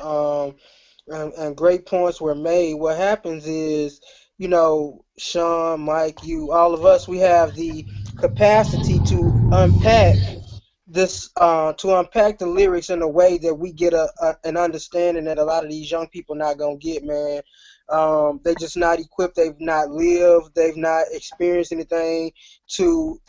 And great points were made. What happens is, Sean, Mike, you, all of us, we have the capacity to unpack the lyrics in a way that we get an understanding that a lot of these young people not gonna get, man. They just not equipped. They've not lived. They've not experienced anything to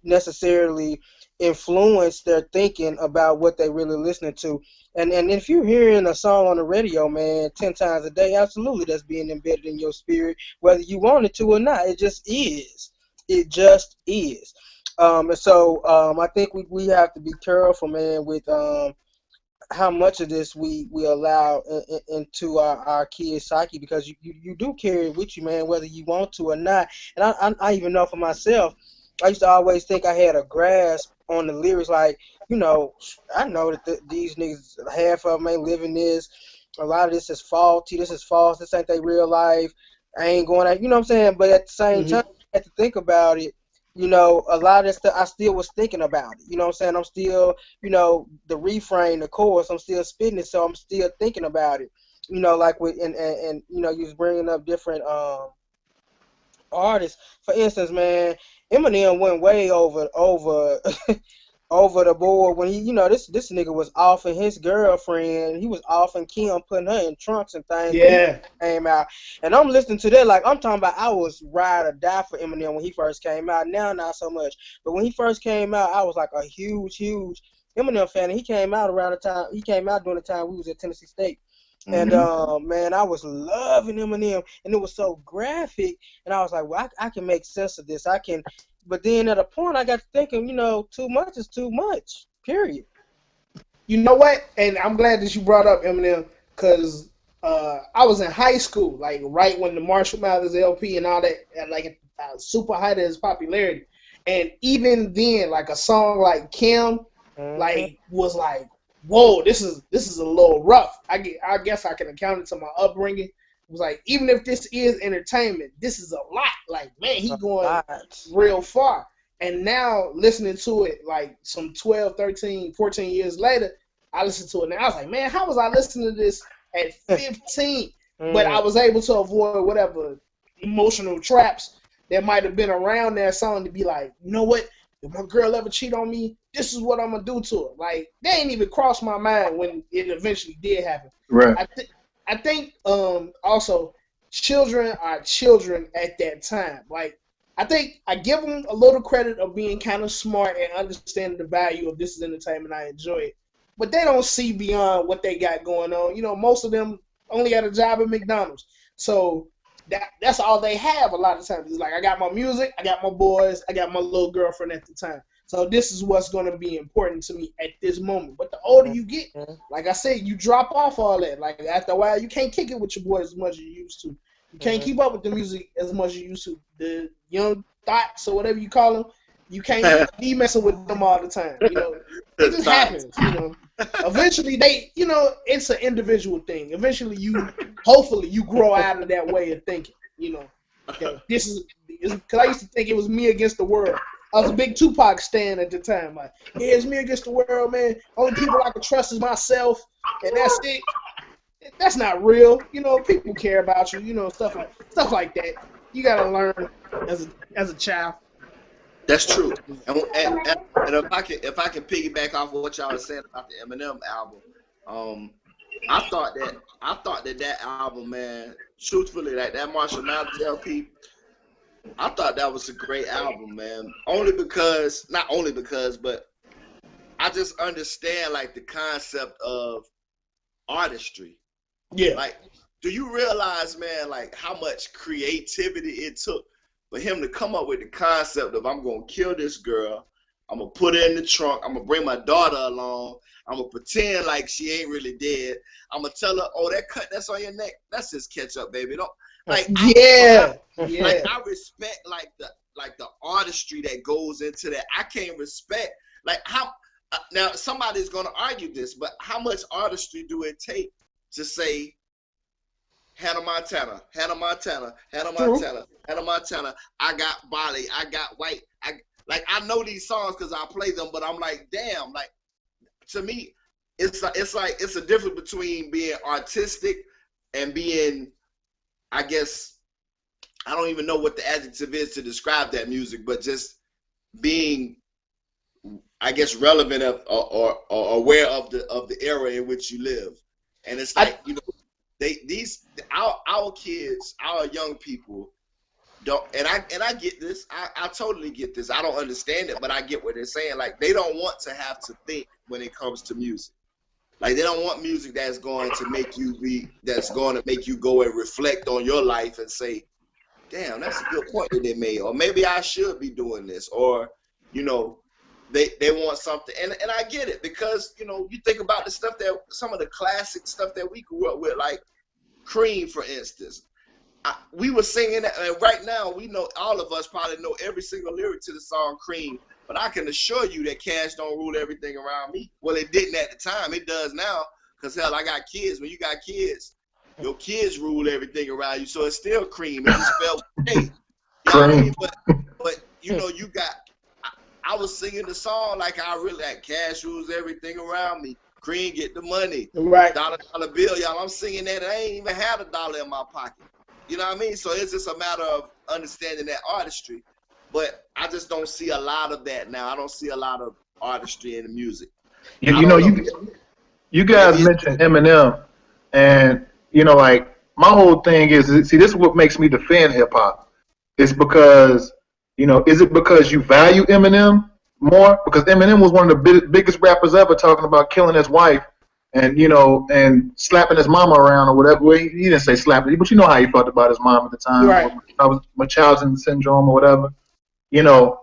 necessarily influence their thinking about what they really listening to. And if you're hearing a song on the radio, man, 10 times a day, absolutely that's being embedded in your spirit, whether you want it to or not. It just is. It just is. And so I think we have to be careful, man, with how much of this we allow into our kids' psyche, because you do carry it with you, man, whether you want to or not. And I even know for myself, I used to always think I had a grasp on the lyrics. Like, I know that these niggas, half of them ain't living this. A lot of this is faulty. This is false. This ain't their real life. I ain't going out. You know what I'm saying? But at the same time, I had to think about it. A lot of this stuff I still was thinking about it. You know what I'm saying? I'm still, the refrain, the chorus, I'm still spitting it, so I'm still thinking about it. Like with and you was bringing up different artists. For instance, man, Eminem went way over over the board when he, this nigga was offing his girlfriend. He was offing Kim, putting her in trunks and things. Yeah. Came out, and I'm listening to that like I'm talking about. I was ride or die for Eminem when he first came out. Now, not so much, but when he first came out, I was like a huge Eminem fan. And he came out during the time we was at Tennessee State. And man, I was loving Eminem, and it was so graphic. And I was like, well, I can make sense of this. I can. But then at a point, I got to thinking, too much is too much. Period. You know what? And I'm glad that you brought up Eminem, because I was in high school, like right when the Marshall Mathers LP and all that, like super height of his popularity. And even then, like a song like Kim, like was like, whoa, this is a little rough. I guess I can account it to my upbringing. It was like, even if this is entertainment, this is a lot. Like, man, he going real far. And now listening to it, like some 12, 13, 14 years later, I listen to it now. I was like, man, how was I listening to this at 15? But I was able to avoid whatever emotional traps that might have been around that song to be like, you know what? If my girl ever cheat on me, this is what I'm going to do to her. Like, they ain't even crossed my mind when it eventually did happen. Right. I think also children are children at that time. Like, I think I give them a little credit of being kind of smart and understanding the value of this is entertainment. I enjoy it. But they don't see beyond what they got going on. Most of them only had a job at McDonald's. So that's all they have a lot of times. It's like, I got my music, I got my boys, I got my little girlfriend at the time. So this is what's going to be important to me at this moment. But the older you get, like I said, you drop off all that. Like, after a while, you can't kick it with your boys as much as you used to. You can't keep up with the music as much as you used to. The young thoughts or whatever you call them, you can't be messing with them all the time. You know, it just happens. You know, eventually it's an individual thing. Eventually, hopefully, you grow out of that way of thinking. You know, okay, this is because I used to think it was me against the world. I was a big Tupac stan at the time. Like, yeah, it's me against the world, man. Only people I can trust is myself, and that's it. That's not real. You know, people care about you. You know, stuff like that. You gotta learn as a child. That's true. And if I can piggyback off of what y'all was saying about the Eminem album, I thought that album, man, truthfully, like that Marshall Mathers LP, I thought that was a great album, man. Not only because, but I just understand like the concept of artistry. Yeah. Like, do you realize, man, like how much creativity it took for him to come up with the concept of I'm gonna kill this girl, I'm gonna put her in the trunk, I'm gonna bring my daughter along, I'm gonna pretend like she ain't really dead, I'm gonna tell her, oh, that cut that's on your neck, that's just ketchup, baby. Don't like I respect like the artistry that goes into that. I can't respect like how now somebody's gonna argue this, but how much artistry do it take to say Hannah Montana, I got Bali, I got White. I know these songs because I play them, but I'm like, damn, like to me, it's a difference between being artistic and being, I guess, I don't even know what the adjective is to describe that music, but just being, I guess, relevant or aware of the era in which you live. And it's like, you know, our kids, our young people don't, and I get this. I totally get this. I don't understand it, but I get what they're saying. Like, they don't want to have to think when it comes to music. Like, they don't want music that's going to make you go and reflect on your life and say, damn, that's a good point that they made, or maybe I should be doing this, or, you know, they want something, and I get it, because, you know, you think about the stuff that, some of the classic stuff that we grew up with, like Cream, for instance. We were singing that, and right now we know, all of us probably know every single lyric to the song Cream, but I can assure you that cash don't rule everything around me. Well, it didn't at the time. It does now, because hell, I got kids. When you got kids, your kids rule everything around you, so it's still Cream. It's just spelled with a. You know what I mean? But you know, you got, I was singing the song like I really, like, cash rules everything around me. Cream, get the money. Right. Dollar bill, y'all. I'm singing that. I ain't even had $1 in my pocket. You know what I mean? So it's just a matter of understanding that artistry. But I just don't see a lot of that now. I don't see a lot of artistry in the music. You guys mentioned Eminem, and, you know, like, my whole thing is, see, this is what makes me defend hip hop. It's because, you know, is it because you value Eminem more? Because Eminem was one of the biggest rappers ever, talking about killing his wife and, you know, and slapping his mama around or whatever. Well, he didn't say slapping, but you know how he felt about his mom at the time. Right. I was Munchausen syndrome or whatever. You know,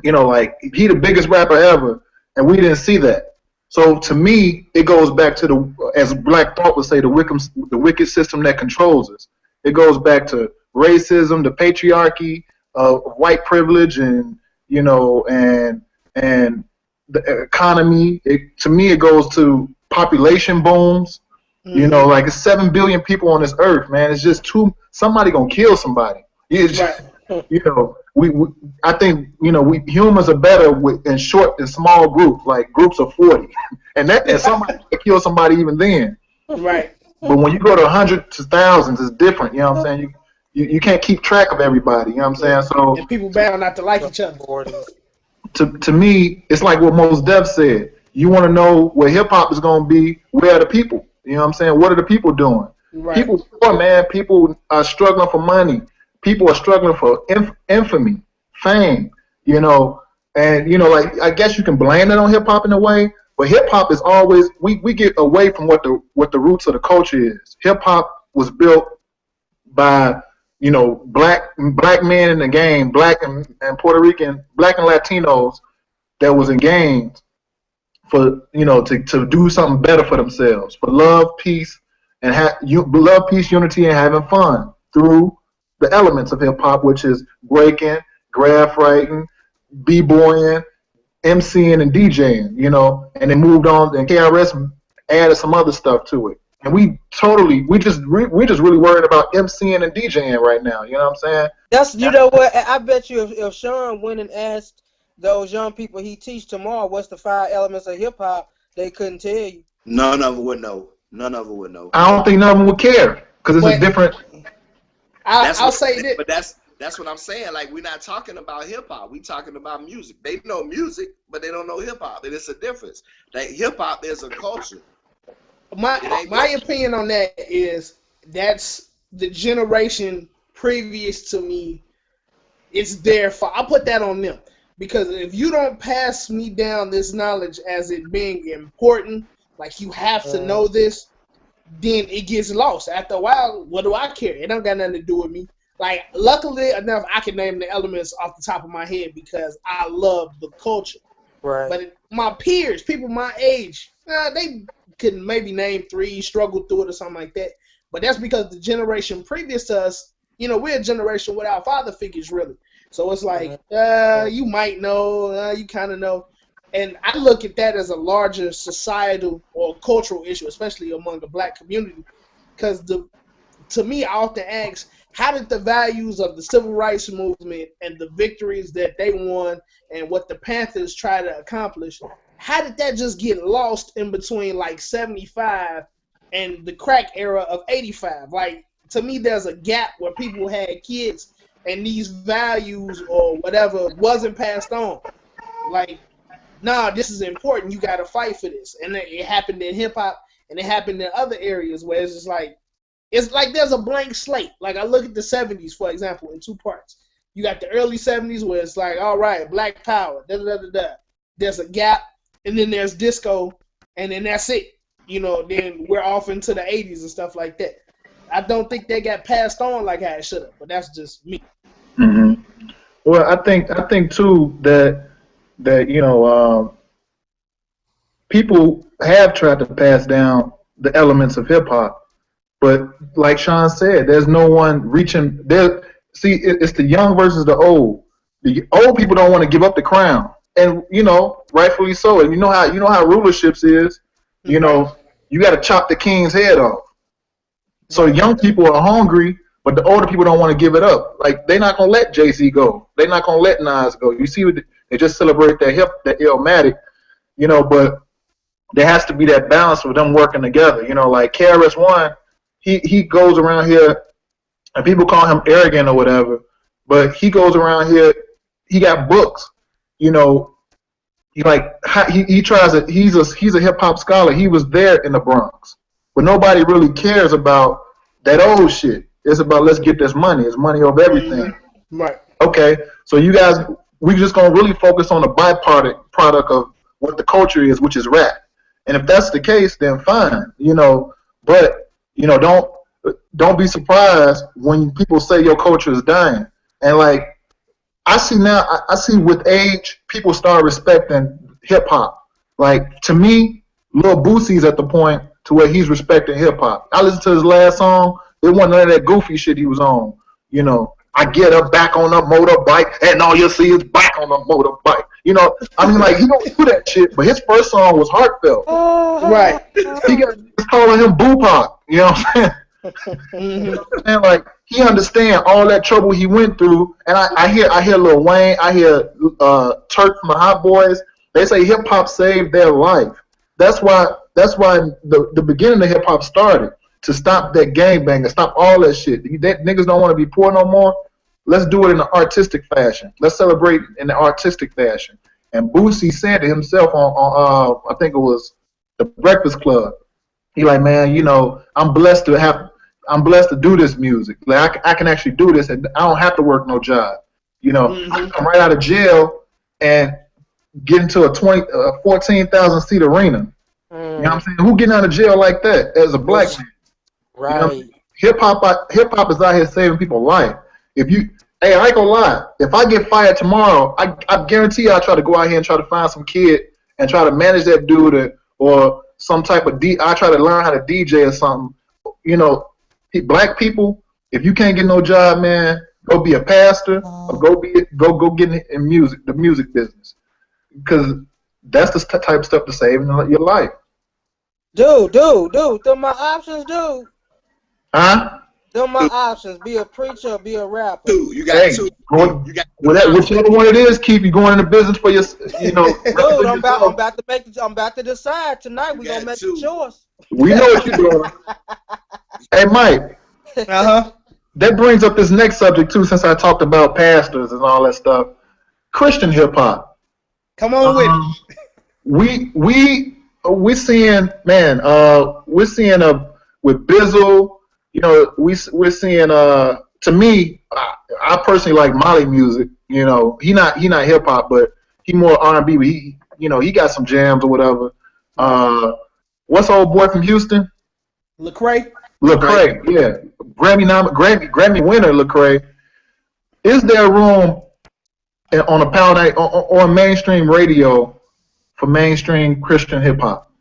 like, he the biggest rapper ever, and we didn't see that. So to me, it goes back to the, as Black Thought would say, the wicked system that controls us. It goes back to racism, the patriarchy, white privilege, and, you know, and the economy. To me, it goes to population booms. Mm-hmm. You know, like, it's 7 billion people on this earth, man. It's just somebody gonna kill somebody. It's just, you know, I think, you know, humans are better in short and small groups, like groups of 40, and somebody can kill somebody even then. Right. But when you go to hundreds to thousands, it's different. You know what I'm saying? You can't keep track of everybody. You know what I'm saying? So, and people bound not to like each other. To me, it's like what Mos Def said. You want to know where hip hop is going to be? Where are the people? You know what I'm saying? What are the people doing? Right. People are struggling for money. People are struggling for infamy, fame, you know, and, you know, like, I guess you can blame it on hip hop in a way, but hip hop is always, we get away from what the roots of the culture is. Hip hop was built by, you know, black men in the game, black and Puerto Rican, black and Latinos that was in gangs for, you know, to do something better for themselves, for love, peace, and love, peace, unity, and having fun. through the elements of hip hop, which is breaking, graph writing, b-boying, MCing, and DJing. You know, and they moved on, and KRS added some other stuff to it. And we just really worried about MCing and DJing right now. You know what I'm saying? That's, you know what? I bet you if Sean went and asked those young people he teach tomorrow what's the 5 elements of hip hop, they couldn't tell you. None of them would know. None of them would know. I don't think none of them would care because it's a different. I'll say this, but that's what I'm saying. Like, we're not talking about hip hop. We talking about music. They know music, but they don't know hip hop, and it's a difference. Like, hip hop is a culture. My opinion on that is that's the generation previous to me. It's their fault. I put that on them, because if you don't pass me down this knowledge as it being important, like you have to know this, then it gets lost. After a while, what do I care? It don't got nothing to do with me. Like, luckily enough, I can name the elements off the top of my head because I love the culture. Right. But my peers, people my age, they could maybe name 3, struggle through it or something like that. But that's because the generation previous to us, you know, we're a generation without father figures, really. So it's like, you might know, you kind of know. And I look at that as a larger societal or cultural issue, especially among the black community. Because to me, I often ask, how did the values of the civil rights movement and the victories that they won and what the Panthers try to accomplish, how did that just get lost in between like 75 and the crack era of 85? Like, to me, there's a gap where people had kids and these values or whatever wasn't passed on. Like, nah, this is important. You got to fight for this. And it happened in hip hop, and it happened in other areas where it's just like, it's like there's a blank slate. Like, I look at the 70s, for example, in 2 parts. You got the early 70s where it's like, all right, Black Power, da-da-da-da-da. There's a gap, and then there's disco, and then that's it. You know, then we're off into the 80s and stuff like that. I don't think they got passed on like how it should have, but that's just me. Mm-hmm. Well, I think too that you know, people have tried to pass down the elements of hip hop, but like Sean said, there's no one reaching there. See, it's the young versus the old. The old people don't want to give up the crown, and you know, rightfully so. And you know how rulerships is. You know, you got to chop the king's head off. So young people are hungry, but the older people don't want to give it up. Like, they're not gonna let Jay-Z go. They're not gonna let Nas go. You see, they just celebrate that Illmatic, you know. But there has to be that balance for them working together. You know, like KRS-One, he goes around here, and people call him arrogant or whatever, but he goes around here. He got books, you know. He's a hip hop scholar. He was there in the Bronx, but nobody really cares about that old shit. It's about, let's get this money. It's money over everything. Right. Okay. So you guys, we just gonna really focus on the byproduct of what the culture is, which is rap. And if that's the case, then fine. You know, but you know, don't be surprised when people say your culture is dying. And like, I see with age, people start respecting hip hop. Like, to me, Lil Boosie's at the point to where he's respecting hip hop. I listened to his last song. It wasn't none of that goofy shit he was on. You know, I get up back on a motorbike, and all you'll see is back on a motorbike. You know, I mean, like, he don't do that shit. But his first song was heartfelt. Right. He got calling him Boopak. You know what I'm saying? And like, he understand all that trouble he went through, and I hear Lil Wayne, I hear Turk from the Hot Boys. They say hip hop saved their life. That's why the beginning of hip hop started, to stop that gangbang, stop all that shit. Niggas don't want to be poor no more. Let's do it in an artistic fashion. Let's celebrate in an artistic fashion. And Boosie said to himself on I think it was the Breakfast Club. He like, man, you know, I'm blessed to do this music. Like, I can actually do this, and I don't have to work no job. You know, I can come right out of jail and get into a 14,000 seat arena. You know what I'm saying? Who getting out of jail like that as a black man? Right. You know, hip hop is out here saving people's life. I ain't gonna lie. If I get fired tomorrow, I guarantee I'll try to go out here and try to find some kid and try to manage that dude or some type of I try to learn how to DJ or something. You know, black people, if you can't get no job, man, go be a pastor or go get in music, the music business, because that's the type of stuff to save in your life. Dude, they're my options, dude. Huh? They're my options. Be a preacher, be a rapper. You got two. Whichever one it is, keep you going into business for your, Dude, I'm about to decide tonight. We're gonna make a choice. We know what you're doing. Hey, Mike. That brings up this next subject too, since I talked about pastors and all that stuff. Christian hip hop. Come on with it. We're seeing, man. We're seeing with Bizzle. You know, we're seeing. To me, I personally like Molly music. You know, he not hip hop, but he more R&B. But he got some jams or whatever. What's the old boy from Houston? Lecrae, yeah, Grammy winner Lecrae. Is there room on a Power Night or mainstream radio for mainstream Christian hip hop?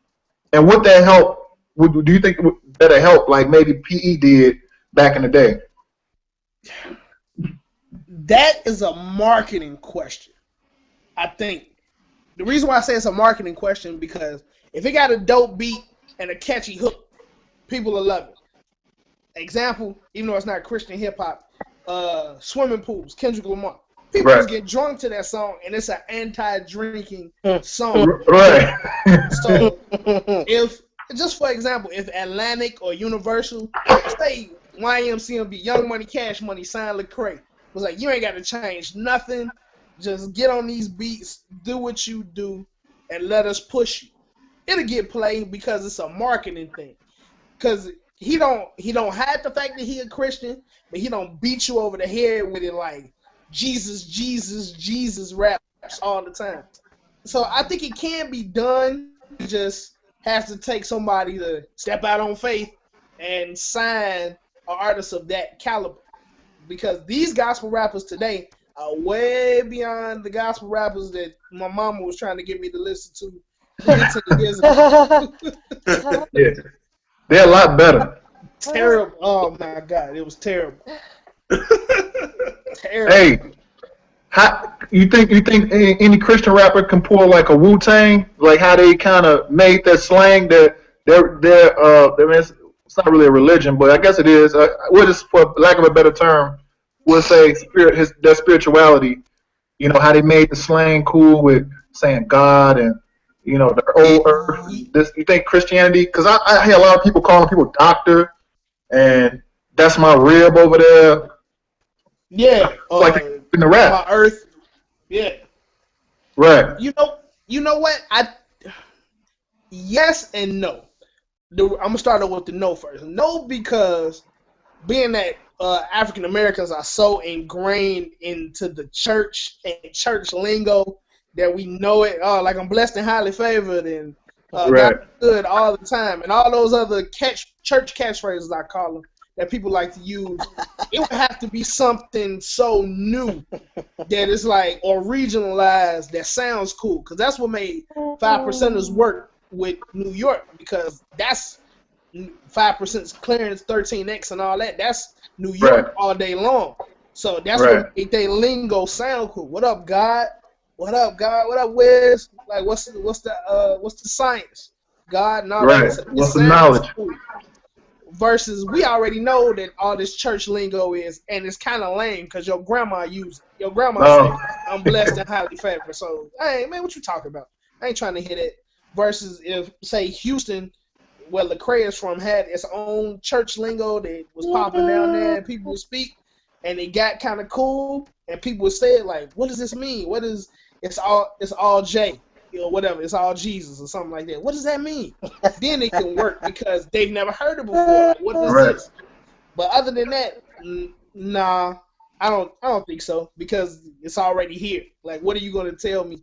And would that help? Do you think that'll help, like maybe PE did back in the day? That is a marketing question. I think the reason why I say it's a marketing question because if it got a dope beat and a catchy hook, people will love it. Example, even though it's not Christian hip hop, Swimming Pools, Kendrick Lamar. People just get drunk to that song, and it's an anti-drinking song. Right. So, if just for example, if Atlantic or Universal, say YMCMB, Young Money, Cash Money, signed Lecrae, was like, you ain't got to change nothing. Just get on these beats, do what you do, and let us push you. It'll get played because it's a marketing thing. Because he don't hide the fact that he a Christian, but he don't beat you over the head with it like Jesus, Jesus, Jesus raps all the time. So I think it can be done. It just has to take somebody to step out on faith and sign an artist of that caliber. Because these gospel rappers today are way beyond the gospel rappers that my mama was trying to get me to listen to 10 years ago. Yeah. They're a lot better. Terrible. Oh my God, it was terrible. Terrible. Hey, how you think any Christian rapper can pull like a Wu-Tang, like how they kind of made that slang that it's not really a religion, but I guess it is. What is, for lack of a better term, we'll say their spirituality. You know how they made the slang cool with saying God and the old earth. You think Christianity? Because I hear a lot of people calling people doctor, and that's my rib over there. Yeah, like in the rap. My earth. Yeah. Right. You know what? Yes and no. I'm gonna start off with the no first. No, because being that African Americans are so ingrained into the church and church lingo that we know it. Like I'm blessed and highly favored, and right. God good all the time, and all those other church catchphrases I call them that people like to use. It would have to be something so new that it's like, or regionalized that sounds cool, because that's what made 5%ers work with New York, because that's 5%'s clearance, 13X and all that. That's New York right. all day long. So that's right. what made their lingo sound cool. What up, God? What up, God? What up, Wiz? Like, what's the science? God and all right. that. What's the knowledge? Cool. Versus, we already know that all this church lingo is, and it's kind of lame because your grandma used it. Your grandma said, I'm blessed and highly favored. So, hey, man, what you talking about? I ain't trying to hit it. Versus if, say, Houston, where Lecrae is from, had its own church lingo that was popping down there and people would speak, and it got kind of cool, and people would say it like, what does this mean? What is, it's all J, whatever, it's all Jesus or something like that. What does that mean? Then it can work because they've never heard it before. Like, what is right. this? But other than that, nah, I don't think so, because it's already here. Like, what are you going to tell me?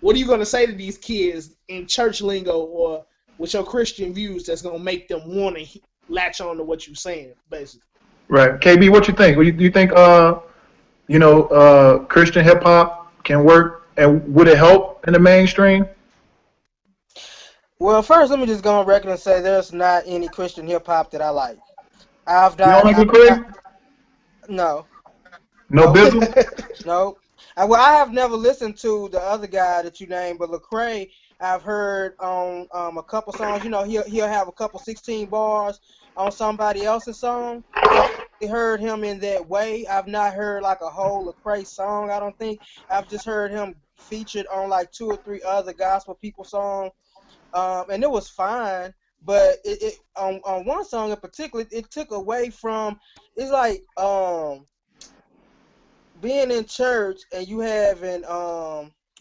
What are you going to say to these kids in church lingo or with your Christian views that's going to make them want to latch on to what you're saying, basically? Right. KB, what you think? Do you think, Christian hip-hop can work, and would it help in the mainstream? Well, first, let me just go on record and say there's not any Christian hip-hop that I like. You don't like Lecrae? No. No Nope. Bizzle? Nope. Well, I have never listened to the other guy that you named, but Lecrae, I've heard on a couple songs. You know, he'll have a couple 16 bars on somebody else's song. So I heard him in that way. I've not heard like a whole Lecrae song. I don't think. I've just heard him featured on like 2 or 3 other gospel people songs, and it was fine. But it on one song in particular, it took away from. It's like being in church and you having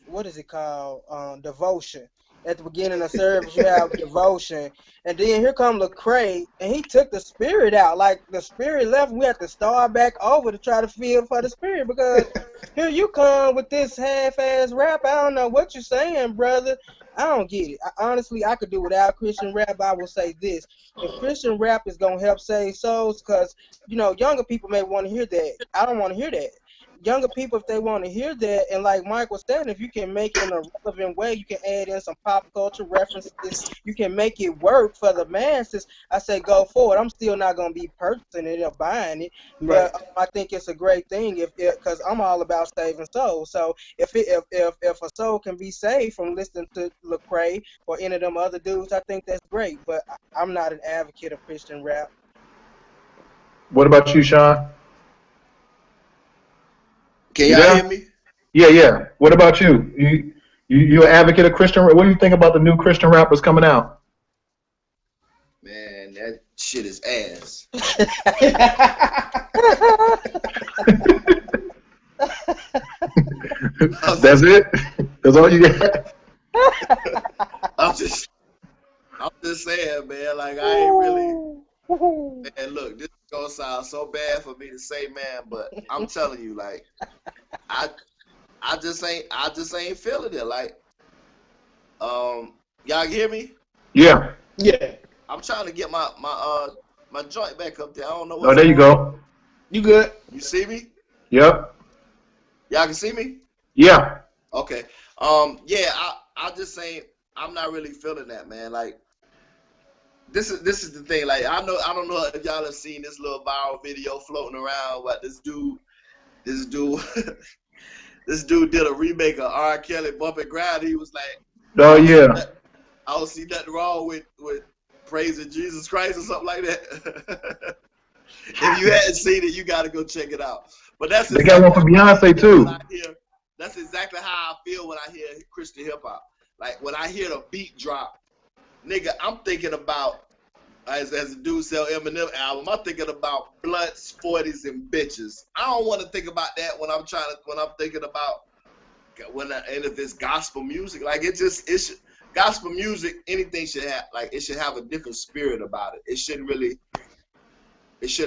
what is it called, devotion. At the beginning of service you have devotion, and then here come Lecrae and he took the spirit out. Like the spirit left, we had to start back over to try to feel for the spirit, because here you come with this half-ass rap. I don't know what you're saying, brother. I don't get it. Honestly, I could do without Christian rap. I will say this: if Christian rap is gonna help save souls, because younger people may want to hear that. I don't want to hear that. Younger people, if they want to hear that, and like Mike was saying, if you can make it in a relevant way, you can add in some pop culture references, you can make it work for the masses, I say go forward. I'm still not going to be purchasing it or buying it, Right. but I think it's a great thing because I'm all about saving souls. So if a soul can be saved from listening to Lecrae or any of them other dudes, I think that's great, but I'm not an advocate of Christian rap. What about you, Sean? Can You y'all there? hear me? Yeah. What about you? You an advocate of Christian rap? What do you think about the new Christian rappers coming out? Man, that shit is ass. That's it? That's all you got? I'm just saying, man. Like I ain't really. Man, look, this is gonna sound so bad for me to say, man, but I'm telling you, like, I just ain't feeling it. Like, y'all can hear me? Yeah. Yeah. I'm trying to get my joint back up there. I don't know Oh, what's there you going on. go. You good? You see me? Yep. Y'all can see me? Yeah. Okay. Yeah, I just ain't. I'm not really feeling that, man. Like, this is the thing. Like, I don't know if y'all have seen this little viral video floating around about this dude, this dude did a remake of R. Kelly Bump and Grind. He was like, Oh, yeah. I don't see nothing wrong with praising Jesus Christ or something like that. If you hadn't seen it, you got to go check it out. But that's They got one for Beyonce, too. That's exactly how I feel when I hear Christian hip hop. Like, when I hear the beat drop, nigga, I'm thinking about, as a dude sell Eminem album, I'm thinking about blunts, 40s, and bitches. I don't want to think about that when I'm thinking about and if it's gospel music. Like, gospel music, anything should have, like, it should have a different spirit about it. It shouldn't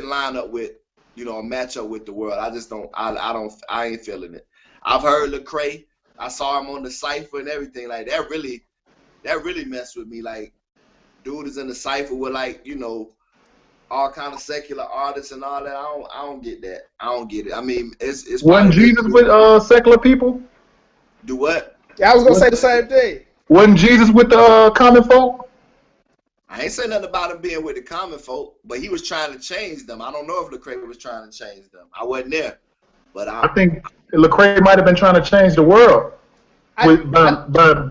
line up with, match up with the world. I just don't, I ain't feeling it. I've heard Lecrae. I saw him on the Cypher and everything. Like, that really messed with me. Like, dude is in the Cypher with, like, all kind of secular artists and all that. I don't get that. I don't get it. I mean, it's Wasn't Jesus with secular people? Do what? Yeah, I was gonna say the same thing. Wasn't Jesus with the common folk? I ain't saying nothing about him being with the common folk, but he was trying to change them. I don't know if Lecrae was trying to change them. I wasn't there, but I think Lecrae might have been trying to change the world by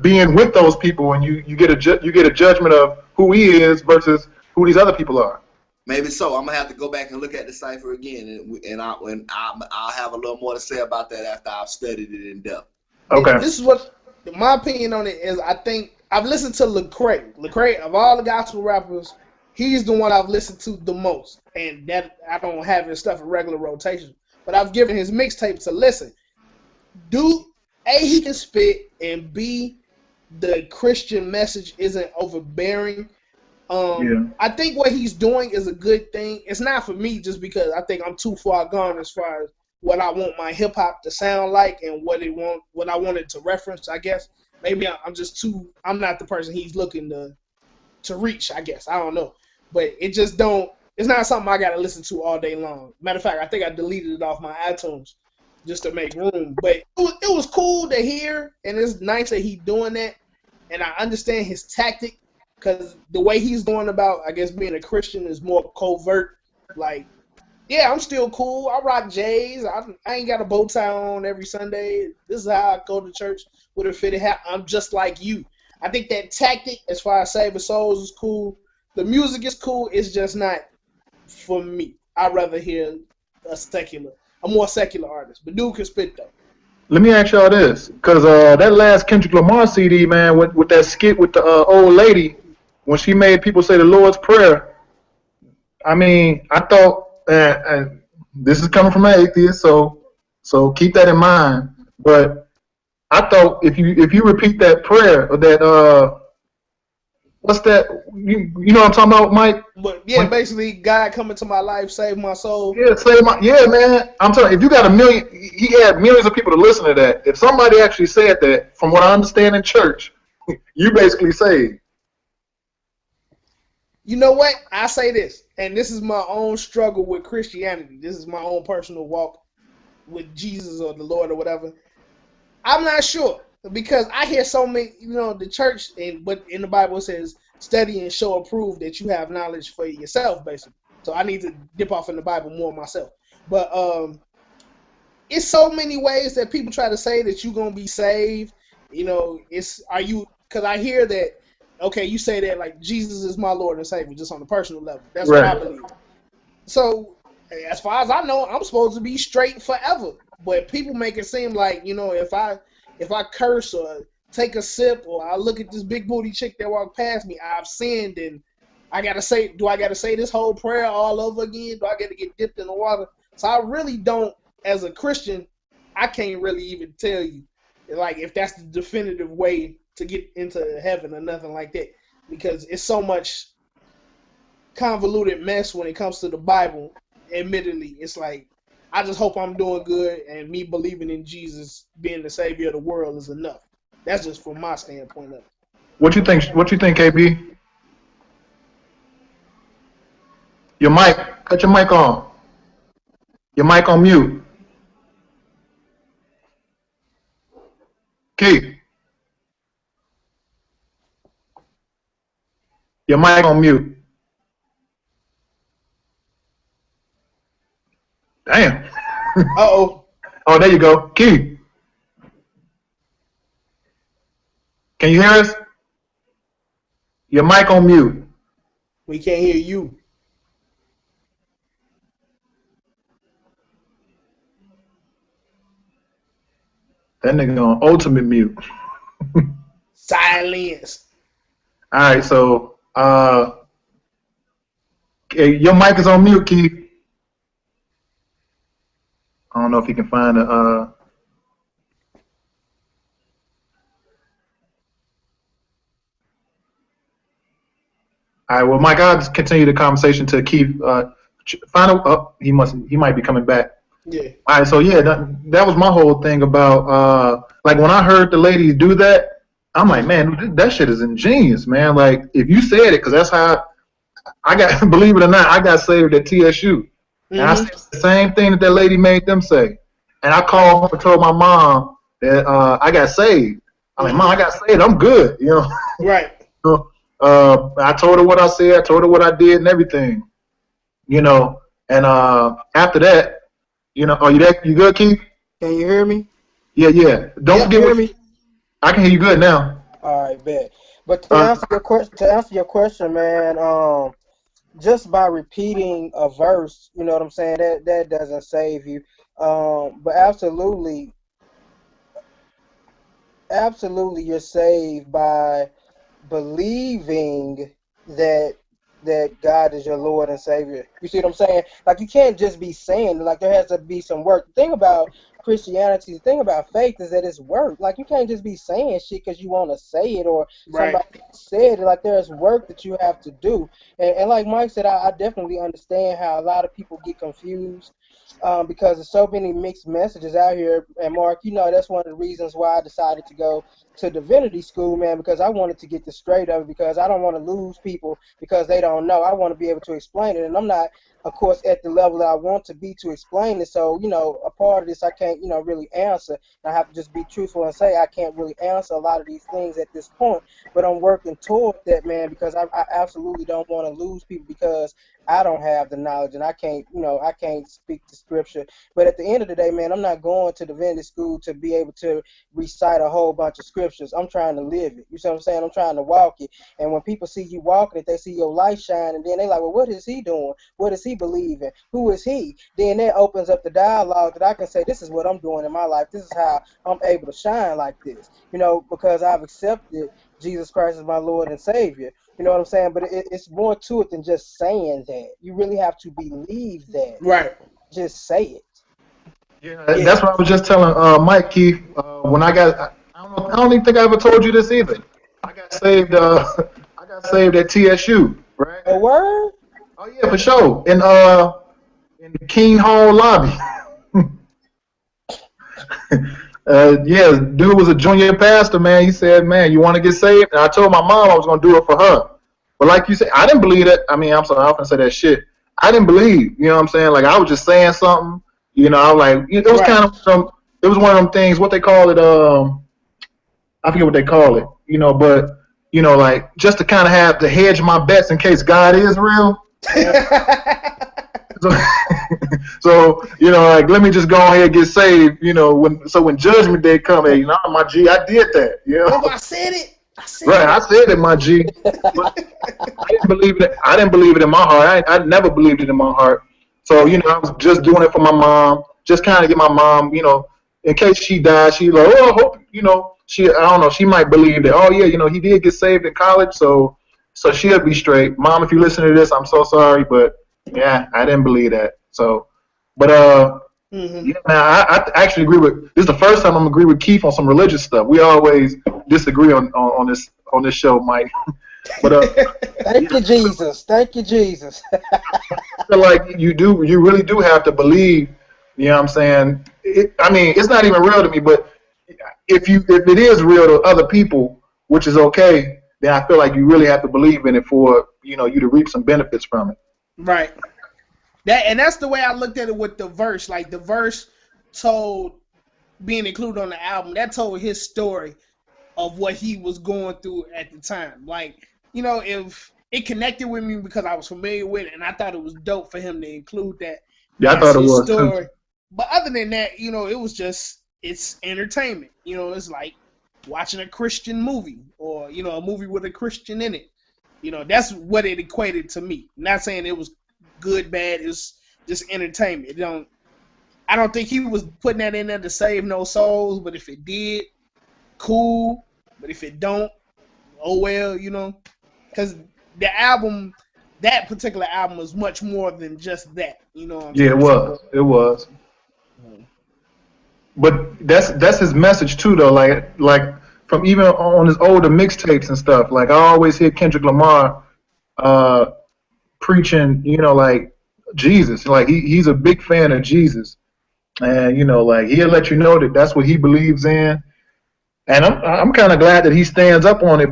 being with those people, and you get a judgment of who he is versus who these other people are. Maybe so. I'm gonna have to go back and look at the cipher again, and I'll have a little more to say about that after I've studied it in depth. Okay. This is what my opinion on it is. I think I've listened to Lecrae. Lecrae, of all the gospel rappers, he's the one I've listened to the most, and that I don't have his stuff in regular rotation. But I've given his mixtapes a listen. Dude, A, he can spit, and B, the Christian message isn't overbearing. I think what he's doing is a good thing. It's not for me just because I think I'm too far gone as far as what I want my hip hop to sound like and what I wanted to reference, I guess. Maybe I'm not the person he's looking to reach, I guess. I don't know. But it's not something I gotta listen to all day long. Matter of fact, I think I deleted it off my iTunes just to make room. But it was cool to hear, and it's nice that he's doing that. And I understand his tactic, because the way he's going about, I guess, being a Christian is more covert. Like, Yeah, I'm still cool. I rock J's. I ain't got a bow tie on every Sunday. This is how I go to church with a fitted hat. I'm just like you. I think that tactic, as far as saving souls, is cool. The music is cool. It's just not for me. I'd rather hear a more secular artist. But dude can spit though. Let me ask y'all this, because that last Kendrick Lamar CD, man, with that skit with the old lady, when she made people say the Lord's Prayer, I mean, I thought, and this is coming from an atheist, so keep that in mind. But I thought if you repeat that prayer or that what's that? You know what I'm talking about, Mike? But yeah, basically, God come into my life, save my soul. Yeah, man. I'm telling you, if you got a million, he had millions of people to listen to that. If somebody actually said that, from what I understand in church, you basically saved. You know what? I say this, and this is my own struggle with Christianity. This is my own personal walk with Jesus or the Lord or whatever. I'm not sure because I hear so many, the church, but in the Bible it says, study and show approve that you have knowledge for yourself, basically. So I need to dip off in the Bible more myself. But it's so many ways that people try to say that you're gonna be saved. Because I hear that. Okay, you say that like Jesus is my Lord and Savior, just on a personal level. That's right. What I believe. So as far as I know, I'm supposed to be straight forever. But people make it seem like, if I curse or take a sip or I look at this big booty chick that walked past me, I've sinned, and do I gotta say this whole prayer all over again? Do I gotta get dipped in the water? So I really don't, as a Christian, I can't really even tell you like if that's the definitive way to get into heaven or nothing like that. Because it's so much convoluted mess when it comes to the Bible. Admittedly, it's like I just hope I'm doing good, and me believing in Jesus being the Savior of the world is enough. That's just from my standpoint of it. What you think, KB? Your mic, cut your mic on. Your mic on mute. Keith. Your mic on mute. Damn. Uh-oh. Oh, there you go. Keith. Can you hear us? Your mic on mute. We can't hear you. That nigga on ultimate mute. Silence. All right, so your mic is on mute, Keith. I don't know if you can find a. All right, well, Mike, I'll just continue the conversation to Keith. Find out. Oh, he might be coming back. Yeah. All right, so yeah, that was my whole thing about like when I heard the ladies do that, I'm like, man, that shit is ingenious, man. Like if you said it, because that's how I got. Believe it or not, I got saved at TSU, and I said the same thing that lady made them say, and I called home and told my mom that I got saved. I'm like, Mom, I got saved. I'm good, Right. I told her what I said. I told her what I did and everything, and after that. Oh, you there? You good, Keith? Can you hear me? Yeah. Don't forget. Hear me? I can hear you good now. All right, bet. But to answer your question, man, just by repeating a verse, you know what I'm saying? That doesn't save you. But absolutely, you're saved by believing that God is your Lord and Savior. You see what I'm saying? Like you can't just be saying, like there has to be some work. The thing about Christianity, the thing about faith is that it's work. Like you can't just be saying shit because you want to say it or somebody said it. Like there's work that you have to do. And like Mike said, I definitely understand how a lot of people get confused because there's so many mixed messages out here. And Mark, that's one of the reasons why I decided to go to divinity school, man, because I wanted to get this straight of it, because I don't want to lose people because they don't know. I want to be able to explain it, and I'm not, of course, at the level that I want to be to explain it. So, a part of this I can't, really answer. I have to just be truthful and say I can't really answer a lot of these things at this point, but I'm working toward that, man, because I absolutely don't want to lose people, because I don't have the knowledge, and I can't, I can't speak the scripture. But at the end of the day, man, I'm not going to divinity school to be able to recite a whole bunch of scriptures. I'm trying to live it. You see what I'm saying? I'm trying to walk it. And when people see you walking it, they see your light shine, and then they like, well, what is he doing? What does he believe in? Who is he? Then that opens up the dialogue that I can say, this is what I'm doing in my life. This is how I'm able to shine like this, because I've accepted Jesus Christ as my Lord and Savior. You know what I'm saying? But it's more to it than just saying that. You really have to believe that. Right. Just say it. Yeah, that's what I was just telling Mike Keith when I don't even think I ever told you this either. I got saved. I got saved at TSU, right? A word? Oh yeah, for sure. In the King Hall lobby. Yeah, dude was a junior pastor, man. He said, man, you want to get saved? And I told my mom I was going to do it for her. But like you said, I didn't believe it. I mean, I'm sorry, I often say that shit. I didn't believe, you know what I'm saying? Like, I was just saying something, I was like, it was kind of it was one of them things, what they call it, I forget what they call it, but, like, just to kind of have to hedge my bets in case God is real. So like, let me just go ahead and get saved, when Judgment Day come, hey, my G, I did that, Oh, I said it. I said it, my G. But I didn't believe it. I didn't believe it in my heart. I never believed it in my heart. So, I was just doing it for my mom, just kind of get my mom, in case she died, she like, oh, I hope, I don't know, she might believe that, oh yeah, he did get saved in college, so she'll be straight. Mom, if you listen to this, I'm so sorry, but yeah, I didn't believe that. So, but yeah, man, I actually agree with. This is the first time I'm agree with Keith on some religious stuff. We always disagree on this show, Mike. But thank you, Jesus. Thank you, Jesus. I feel like you really do have to believe. You know what I'm saying? I mean, it's not even real to me, but if it is real to other people, which is okay, then I feel like you really have to believe in it for you to reap some benefits from it. Right. That's the way I looked at it with the verse. Like, the verse told, being included on the album, that told his story of what he was going through at the time. Like, if it connected with me because I was familiar with it, and I thought it was dope for him to include that. Yeah, I thought it was story. But other than that, it was just, it's entertainment. It's like watching a Christian movie or, a movie with a Christian in it. That's what it equated to me. Not saying it was good, bad. It's just entertainment. I don't think he was putting that in there to save no souls, but if it did, cool. But if it don't, oh well, because that particular album was much more than just that. Yeah, it was. But that's his message too, though. Like from even on his older mixtapes and stuff. Like, I always hear Kendrick Lamar preaching, like Jesus. Like, he's a big fan of Jesus, and like, he'll let you know that that's what he believes in. And I'm kind of glad that he stands up on it,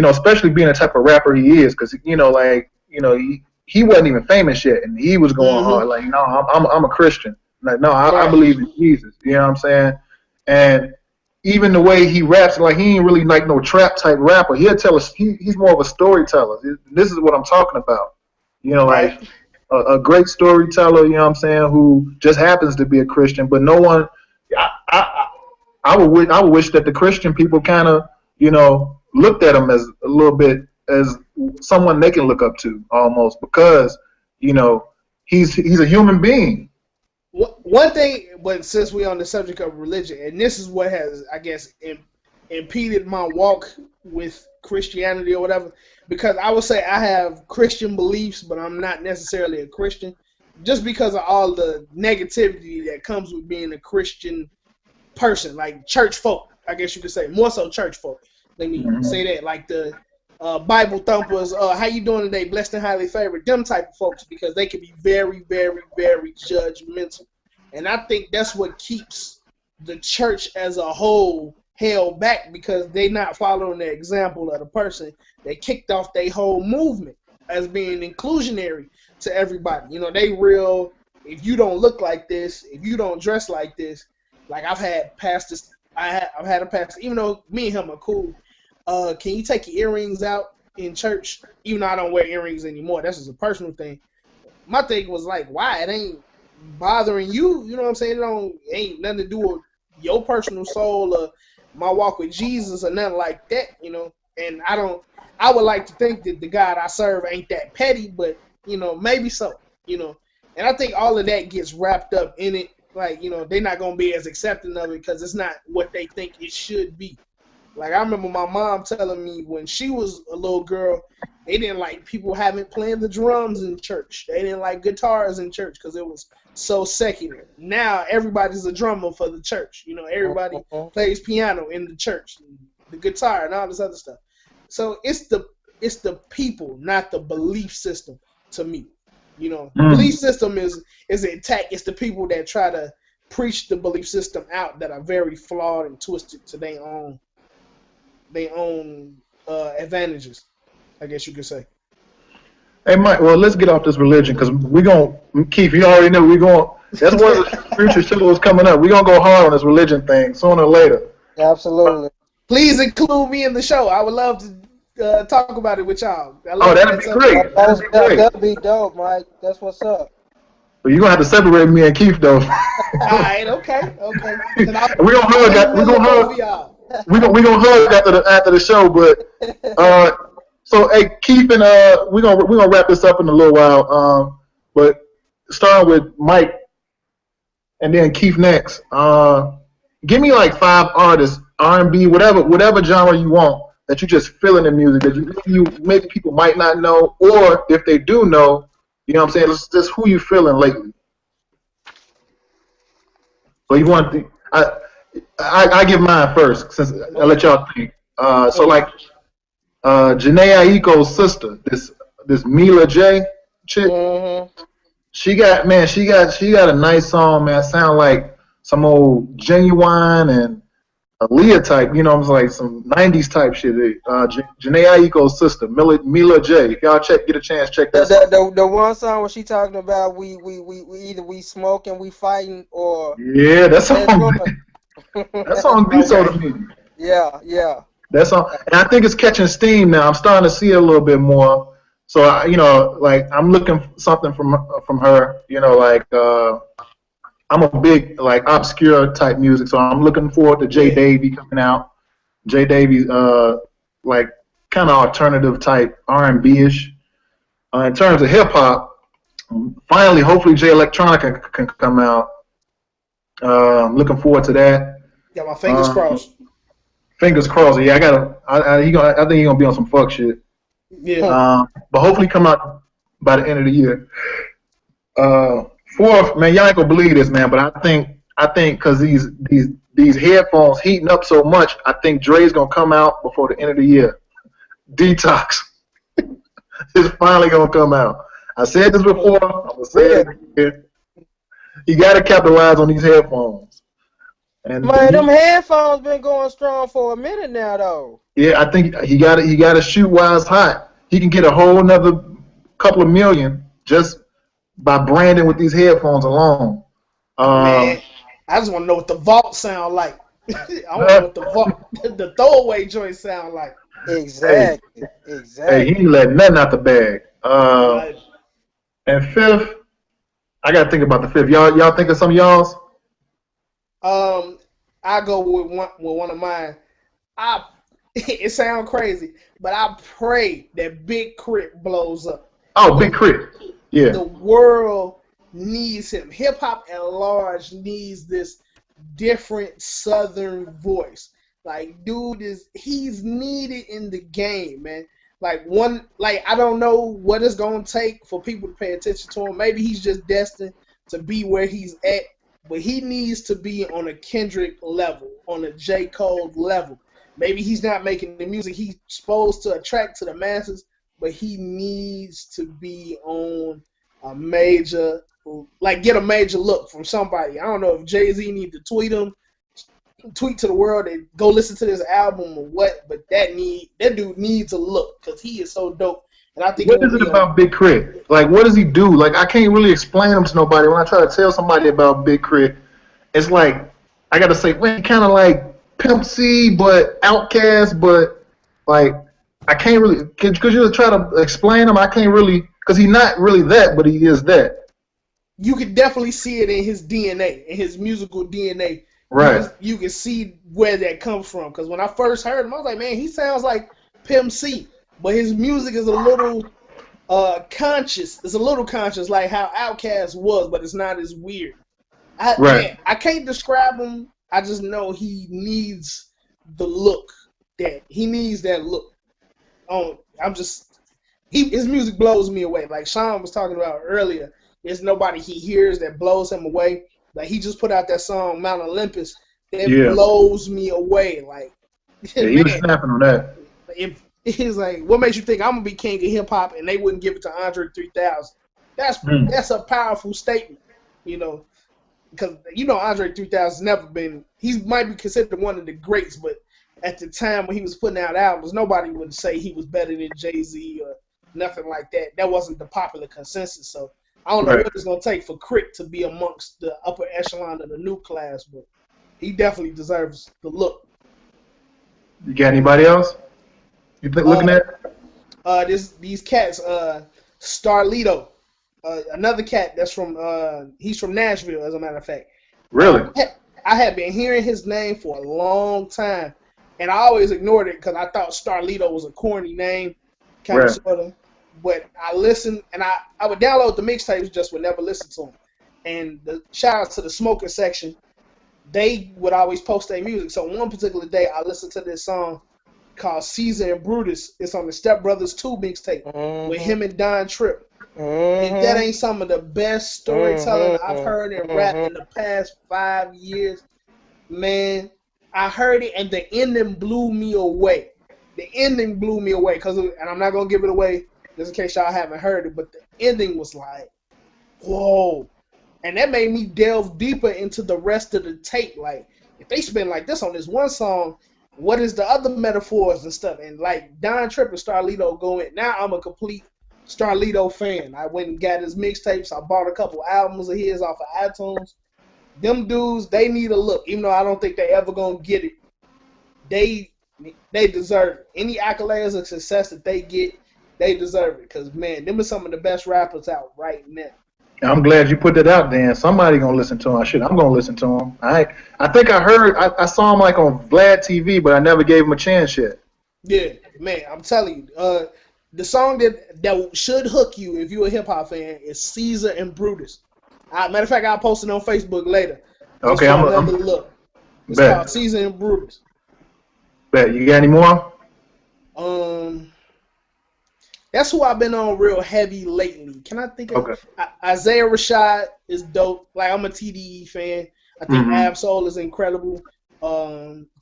especially being the type of rapper he is, because he wasn't even famous yet, and he was going hard. Like, no, I'm a Christian. Like, no, I believe in Jesus. You know what I'm saying? And even the way he raps, like, he ain't really like no trap type rapper. He'll tell us he's more of a storyteller. This is what I'm talking about. Like a great storyteller. You know what I'm saying? Who just happens to be a Christian, but no one. I would wish that the Christian people kind of looked at him as a little bit as someone they can look up to almost, because he's a human being. One thing, but since we're on the subject of religion, and this is what has, I guess, impeded my walk with Christianity or whatever, because I would say I have Christian beliefs, but I'm not necessarily a Christian, just because of all the negativity that comes with being a Christian person, like church folk, I guess you could say, more so church folk. Let me say that, like the Bible thumpers, how you doing today, blessed and highly favored, them type of folks, because they can be very, very, very judgmental. And I think that's what keeps the church as a whole held back, because they not following the example of the person that kicked off their whole movement as being inclusionary to everybody. They real, if you don't look like this, if you don't dress like this, like I've had pastors, I've had a pastor, even though me and him are cool, can you take your earrings out in church? Even though I don't wear earrings anymore, that's just a personal thing. my thing was like, why? It ain't bothering you. You know what I'm saying? Ain't nothing to do with your personal soul or my walk with Jesus or nothing like that, you know. And I would like to think that the God I serve ain't that petty, but, you know, maybe so, you know. And I think all of that gets wrapped up in it. Like, you know, they're not going to be as accepting of it because it's not what they think it should be. Like, I remember my mom telling me when she was a little girl, they didn't like people playing the drums in church. They didn't like guitars in church because it was so secular. Now everybody's a drummer for the church. You know, everybody plays piano in the church, the guitar, and all this other stuff. So it's the people, not the belief system. To me, you know, belief system is intact. It's the people that try to preach the belief system out that are very flawed and twisted to their own advantages, I guess you could say. Hey, Mike, well, let's get off this religion because we're going to, Keith, you already know that's one of the future shows coming up. We're going to go hard on this religion thing sooner or later. Absolutely. Please include me in the show. I would love to talk about it with y'all. That'd be great. That'd be dope, Mike. That's what's up. But you're going to have to separate me and Keith, though. All right, okay. We're going to hug. We're going to hug. We're gonna hug after the show, but so hey Keith and we're gonna wrap this up in a little while. But starting with Mike and then Keith next. Give me like 5 artists, R&B, whatever genre you want that you just feel in the music that you maybe people might not know, or if they do know, you know what I'm saying? It's just who you feeling lately. So you want to. I give mine first since I let y'all think. So like Janae Aiko's sister, this Mila J chick, she got a nice song, man. Sound like some old Genuine and Aaliyah type, you know, I'm like some 90s type shit. Janae Aiko's sister, Mila J. If y'all get a chance, check that. The one song where she talking about we either we smoking, we fighting, or yeah, that song. That song beats so to me. Yeah. That song, and I think it's catching steam now. I'm starting to see it a little bit more. So I'm looking for something from her. You know, like I'm a big like obscure type music, so I'm looking forward to J Davy coming out. J Davy, like kind of alternative type R&B-ish. In terms of hip hop, finally, hopefully, Jay Electronica can come out. I'm looking forward to that. Got my fingers crossed. Fingers crossed. Yeah, I think he's gonna be on some fuck shit. Yeah. But hopefully come out by the end of the year. Fourth, man, y'all ain't gonna believe this, man, but I think because these headphones heating up so much, I think Dre's gonna come out before the end of the year. Detox is finally gonna come out. I said this before. I'm gonna say it again. You gotta capitalize on these headphones. And man, them headphones been going strong for a minute now, though. Yeah, I think he gotta shoot while it's hot. He can get a whole another couple of million just by branding with these headphones alone. Man, I just want to know what the vault sound like. I want to know what the throwaway joint sound like. Exactly. Hey, he ain't letting nothing out the bag. And fifth, I gotta think about the fifth. Y'all think of some of y'all's? I go with one of mine. It sounds crazy, but I pray that Big Crit blows up. Oh, Big Crit. Yeah. The world needs him. Hip hop at large needs this different Southern voice. Like, dude he's needed in the game, man. I don't know what it's gonna take for people to pay attention to him. Maybe he's just destined to be where he's at, but he needs to be on a Kendrick level, on a J. Cole level. Maybe he's not making the music he's supposed to attract to the masses, but he needs to be on a major, get a major look from somebody. I don't know if Jay-Z need to tweet to the world and go listen to this album or what, but that dude needs a look because he is so dope. And I think what is it about Big Crit? Like, what does he do? Like, I can't really explain him to nobody. When I try to tell somebody about Big Crit, it's like I gotta say, well, he kind of like Pimp C, but Outkast, but like I can't really. Could you try to explain him? I can't really because he's not really that, but he is that. You could definitely see it in his DNA, in his musical DNA. Right. You can see where that comes from. Because when I first heard him, I was like, man, he sounds like Pimp C, but his music is a little conscious. It's a little conscious, like how Outkast was, but it's not as weird. Right. Man, I can't describe him. I just know he needs the look. He needs that look. His music blows me away. Like Sean was talking about earlier, there's nobody he hears that blows him away. Like he just put out that song Mount Olympus that blows me away. Like he was snapping on that. If he's like, what makes you think I'm gonna be king of hip hop and they wouldn't give it to Andre 3000? That's a powerful statement, you know, because Andre 3000's never been. He might be considered one of the greats, but at the time when he was putting out albums, nobody would say he was better than Jay-Z or nothing like that. That wasn't the popular consensus. So I don't know what it's gonna take for Crit to be amongst the upper echelon of the new class, but he definitely deserves the look. You got anybody else? You looking at? These cats, Starlito, another cat that's from he's from Nashville, as a matter of fact. Really? I had been hearing his name for a long time, and I always ignored it because I thought Starlito was a corny name, kind of sort of. But I listened, and I would download the mixtapes, just would never listen to them. And the shout out to the smoker section, they would always post their music. So one particular day, I listened to this song called Caesar and Brutus. It's on the Step Brothers 2 mixtape with him and Don Tripp. And that ain't some of the best storytelling I've heard in rap in the past 5 years. Man, I heard it, and the ending blew me away. The ending blew me away, and I'm not going to give it away just in case y'all haven't heard it, but the ending was like, whoa. And that made me delve deeper into the rest of the tape. Like, if they spend like this on this one song, what is the other metaphors and stuff? And like Don Tripp and Starlito go in. Now I'm a complete Starlito fan. I went and got his mixtapes. I bought a couple albums of his off of iTunes. Them dudes, they need a look. Even though I don't think they ever gonna get it, they deserve it. Any accolades of success that they get, they deserve it. Because man, them are some of the best rappers out right now. I'm glad you put that out, Dan. Somebody gonna listen to him. Shit, I'm gonna listen to him. I think I saw him like on Vlad TV, but I never gave him a chance yet. Yeah, man, I'm telling you, the song that should hook you if you're a hip hop fan is Caesar and Brutus. Matter of fact, I'll post it on Facebook later. Okay, I'm another look. It's called Caesar and Brutus. Bet. You got any more? That's who I've been on real heavy lately. Can I think of Isaiah Rashad is dope. Like, I'm a TDE fan. I think Absol is incredible.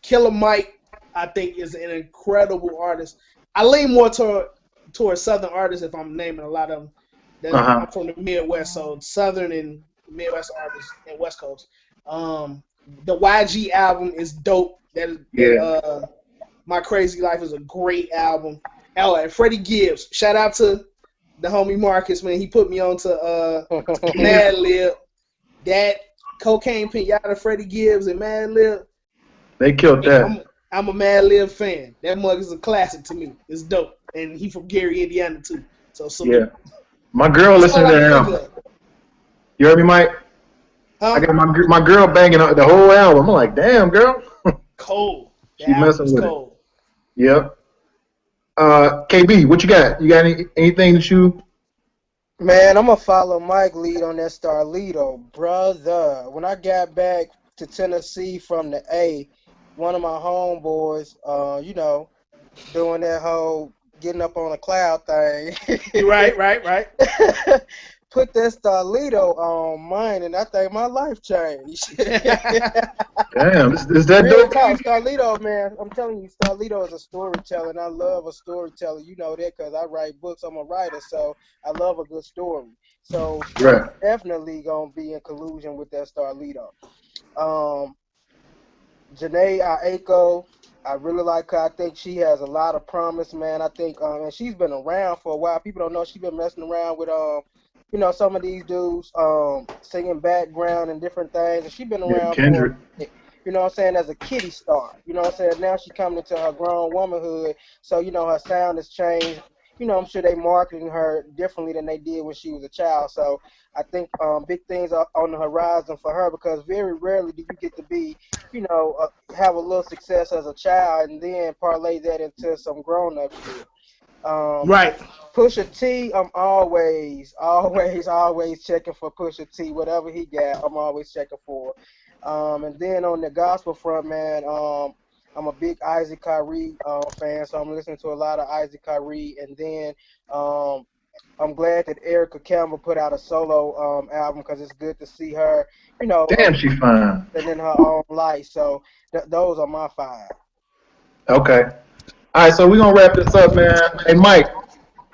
Killer Mike, I think, is an incredible artist. I lean more towards Southern artists if I'm naming a lot of them. I'm from the Midwest, so Southern and Midwest artists and West Coast. The YG album is dope. My Crazy Life is a great album. Oh, and Freddie Gibbs. Shout out to the homie Marcus, man. He put me on to Mad Lib. That Cocaine Pinata, Freddie Gibbs, and Mad Lib. They killed that. I'm a Mad Lib fan. That mug is a classic to me. It's dope. And he from Gary, Indiana, too. So yeah. My girl listened to that album. You heard me, Mike? Huh? I got my girl banging the whole album. I'm like, damn, girl. Cold. She messing with it. Yep. KB, what you got? You got anything that you? Man, I'm going to follow Mike lead on that Starlito, brother. When I got back to Tennessee from the A, one of my homeboys, doing that whole getting up on a cloud thing. Right. Put that Starlito on mine, and I think my life changed. Damn, is that dope? Starlito, man, I'm telling you, Starlito is a storyteller, and I love a storyteller. You know that because I write books. I'm a writer, so I love a good story. So definitely going to be in collusion with that Starlito. Janae Aiko, I really like her. I think she has a lot of promise, man. I think, and she's been around for a while. People don't know she's been messing around with, some of these dudes singing background and different things. And she's been around for, as a kiddie star. Now she's coming into her grown womanhood. So, her sound has changed. I'm sure they marketing her differently than they did when she was a child. So I think big things are on the horizon for her, because very rarely do you get to be, have a little success as a child and then parlay that into some grown-up shit. Right. Pusha T, I'm always checking for Pusha T. Whatever he got, I'm always checking for. And then on the gospel front, man, I'm a big Isaac Kyrie fan, so I'm listening to a lot of Isaac Kyrie. And then I'm glad that Erica Campbell put out a solo album, because it's good to see her, Damn, she fine. and in her own light. So those are my 5. Okay. All right, so we're gonna wrap this up, man. Hey, Mike,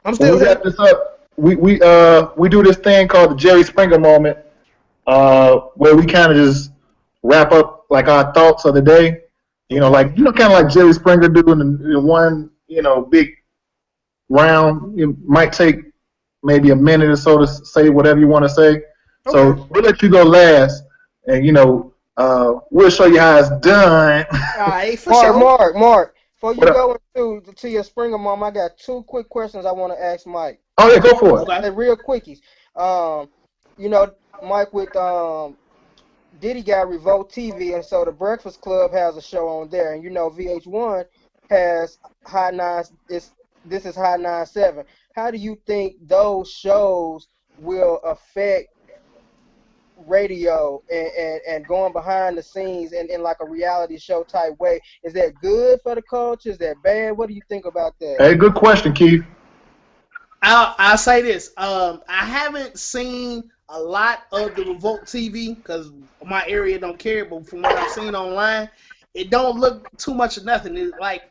I'm when still we here. wrap this up, we do this thing called the Jerry Springer moment, where we kind of just wrap up like our thoughts of the day. Kind of like Jerry Springer doing in one, big round. It might take maybe a minute or so to say whatever you want to say. Okay. So we'll let you go last, and we'll show you how it's done. All right, for sure. Mark, before you What go to your Springer mom, I got 2 quick questions I want to ask Mike. Oh yeah, go for it. Okay. They're real quickies. Mike, with Diddy got Revolt TV, and so the Breakfast Club has a show on there, and VH1 has Hot 9. This is Hot 97. How do you think those shows will affect radio and going behind the scenes in like a reality show type way? Is that good for the culture? Is that bad? What do you think about that? Hey, good question, Keith. I'll say this. I haven't seen a lot of the Revolt TV because my area don't care, but from what I've seen online, it don't look too much of nothing. It's like,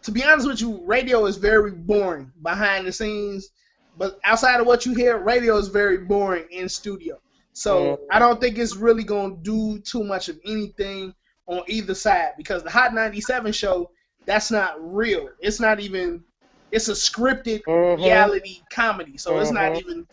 to be honest with you, radio is very boring behind the scenes, but outside of what you hear, radio is very boring in studio. So I don't think it's really going to do too much of anything on either side, because the Hot 97 show, that's not real. It's not even, it's a scripted reality comedy. So it's not even,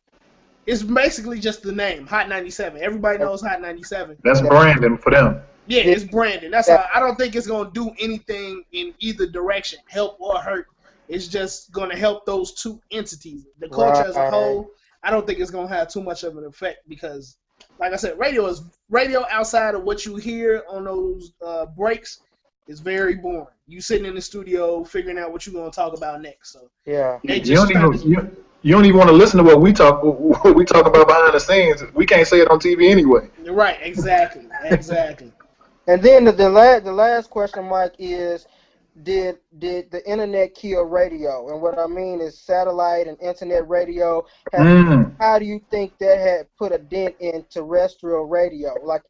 it's basically just the name, Hot 97. Everybody knows Hot 97. That's branding for them. Yeah, it's branding. That's how, I don't think it's going to do anything in either direction, help or hurt. It's just going to help those two entities. The culture as a whole, I don't think it's going to have too much of an effect, because, like I said, radio outside of what you hear on those breaks is very boring. You sitting in the studio figuring out what you're going to talk about next. So yeah, you don't even want to listen to what we talk about behind the scenes. We can't say it on TV anyway. You're right, exactly. And then the last question, Mike, is did the internet kill radio? And what I mean is satellite and internet radio. How do you think that had put a dent in terrestrial radio? Like,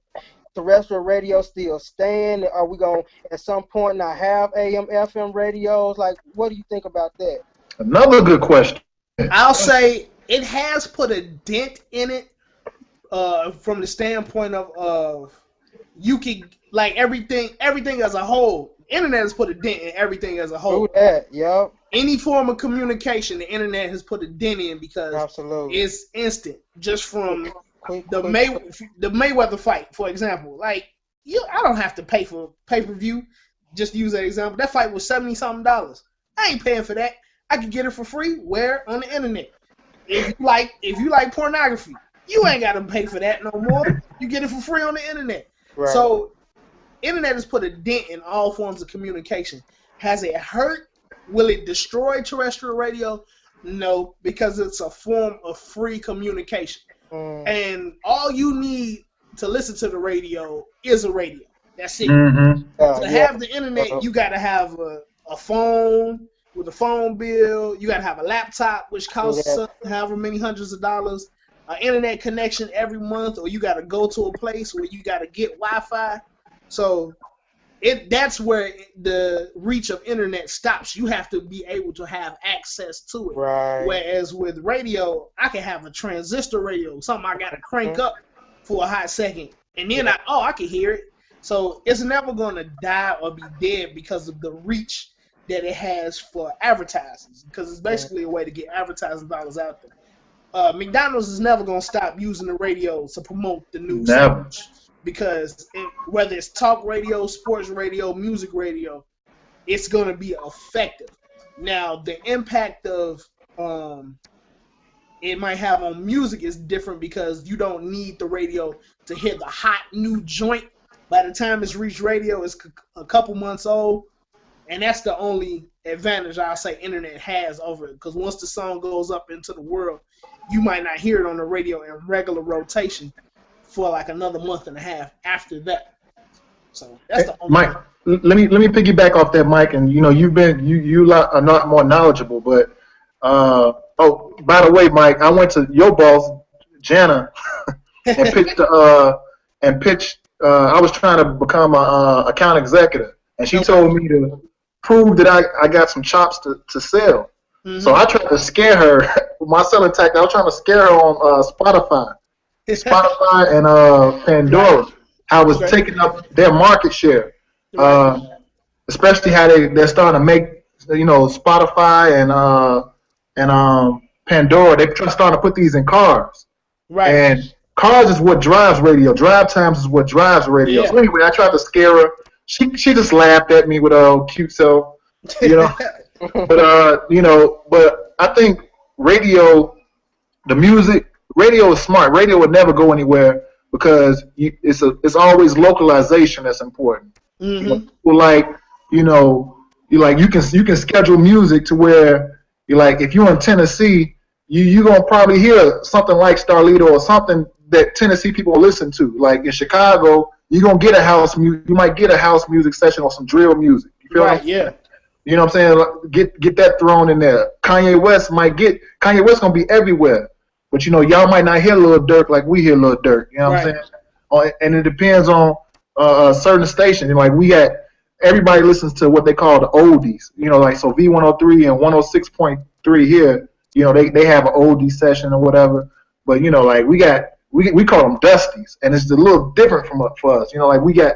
terrestrial radio still stand? Are we going to at some point not have AM, FM radios? Like, what do you think about that? Another good question. I'll say it has put a dent in it from the standpoint of you can, like, everything as a whole. Internet has put a dent in everything as a whole. Do that, yep. Any form of communication, the internet has put a dent in, because it's instant. Just from the Mayweather fight, for example. Like, I don't have to pay for pay-per-view. Just to use that example. That fight was $70-something. I ain't paying for that. I can get it for free. Where? On the internet. If you like pornography, you ain't got to pay for that no more. You get it for free on the internet. Right. So, internet has put a dent in all forms of communication. Has it hurt? Will it destroy terrestrial radio? No, because it's a form of free communication. And all you need to listen to the radio is a radio. That's it. To have the internet, you got to have a phone with a phone bill. You got to have a laptop, which costs however many hundreds of dollars. An internet connection every month, or you got to go to a place where you got to get Wi-Fi. So that's where the reach of internet stops. You have to be able to have access to it. Right. Whereas with radio, I can have a transistor radio, something I got to crank up for a hot second, and then I can hear it. So it's never going to die or be dead because of the reach that it has for advertisers, because it's basically a way to get advertising dollars out there. McDonald's is never going to stop using the radio to promote the new sandwich. Because whether it's talk radio, sports radio, music radio, it's going to be effective. Now, the impact of it might have on music is different because you don't need the radio to hit the hot new joint. By the time it's reached radio, it's a couple months old, and that's the only advantage I'll say internet has over it. Because once the song goes up into the world, you might not hear it on the radio in regular rotation for like another month and a half after that. So that's the only Mike, let me piggyback off that, Mike, and you are not more knowledgeable, but oh, by the way, Mike, I went to your boss, Jana, and pitched. I was trying to become a account executive, and she told me to prove that I got some chops to sell. Mm-hmm. So I tried to scare her with my selling tactic. I was trying to scare her on Spotify and Pandora. How it was taking up their market share, especially how they're starting to make Spotify and Pandora. They're starting to put these in cars, right? And cars is what drives radio. Drive times is what drives radio. Yeah. So anyway, I tried to scare her. She just laughed at me with her cute self, But I think radio, the music, radio is smart. Radio would never go anywhere because it's always localization that's important. Mm-hmm. You can schedule music to where if you're in Tennessee, you're gonna probably hear something like Starlito or something that Tennessee people listen to. Like in Chicago, you're gonna get you might get a house music session or some drill music. You feel right? Yeah. You know what I'm saying? Get that thrown in there. Kanye West gonna be everywhere, but y'all might not hear Lil Durk like we hear Lil Durk. You know what I'm saying? And it depends on a certain station. We got everybody listens to what they call the oldies. So V103 and 106.3 here. They have an oldie session or whatever. But we call them dusties, and it's a little different for us. We got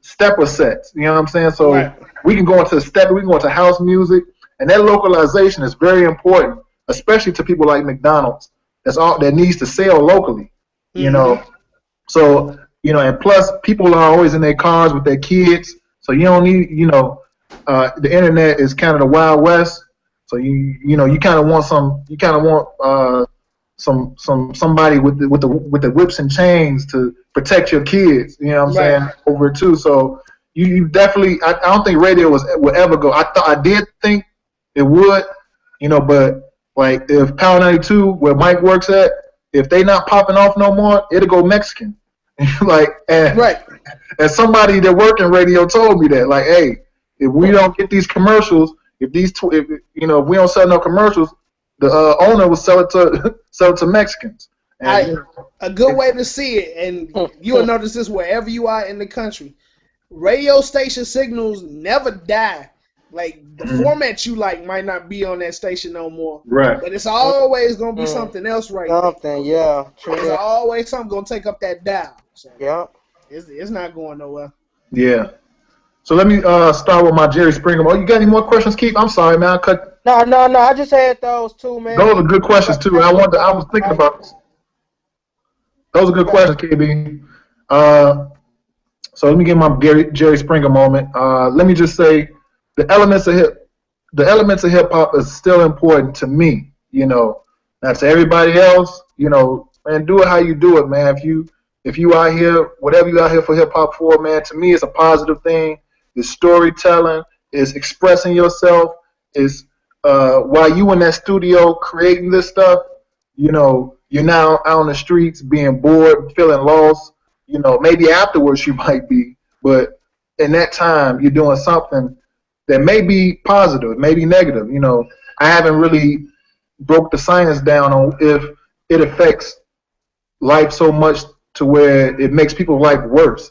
stepper sets. You know what I'm saying? So we can go into stepper, we can go into house music, and that localization is very important, especially to people like McDonald's. That needs to sell locally. Mm-hmm. So and plus people are always in their cars with their kids, so you don't need the internet is kind of the Wild West. So you kind of want somebody with the whips and chains to protect your kids. You know what I'm saying, over it too. So you definitely, I don't think radio would ever go. I did think it would, but like if Power 92 where Mike works at, if they not popping off no more, it'll go Mexican. And somebody that worked in radio told me that, like, hey, if we don't get these commercials, if we don't sell no commercials, the owner will sell it to Mexicans. A good way to see it, and you'll notice this wherever you are in the country, radio station signals never die. Like the format you like might not be on that station no more, right? But it's always gonna be something else, right? Something, yeah. True. There's always something gonna take up that dial. So yeah, it's not going nowhere. Yeah. So let me start with my Jerry Springer. Oh, you got any more questions, Keith? I'm sorry, man. No. I just had those two, man. Those are good questions too. I was thinking about this. Those are good questions, KB. So let me get my Jerry Springer moment. Let me just say, the elements of hip hop is still important to me. Now to everybody else, man, do it how you do it, man. If you out here, whatever you out here for hip hop for, man, to me it's a positive thing. It's storytelling. It's expressing yourself. It's while you in that studio creating this stuff, you're now out on the streets being bored, feeling lost. Maybe afterwards you might be, but in that time you're doing something that may be positive, maybe negative. I haven't really broke the science down on if it affects life so much to where it makes people's life worse.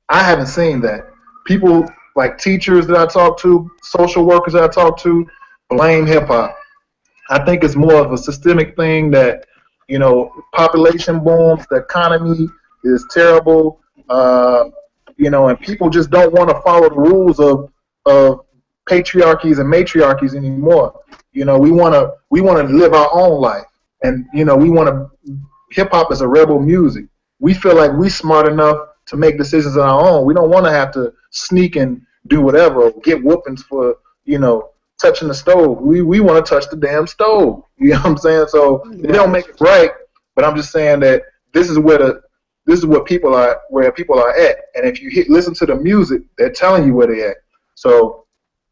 I haven't seen that. People like teachers that I talk to, social workers that I talk to, blame hip hop. I think it's more of a systemic thing that, population booms, the economy is terrible, and people just don't want to follow the rules of patriarchies and matriarchies anymore. We want to live our own life, and hip hop is a rebel music. We feel like we smart enough to make decisions on our own. We don't want to have to sneak and do whatever, or get whoopings for touching the stove. We want to touch the damn stove. You know what I'm saying? So they don't make it right, but I'm just saying that this is what people are at. And if you listen to the music, they're telling you where they at. So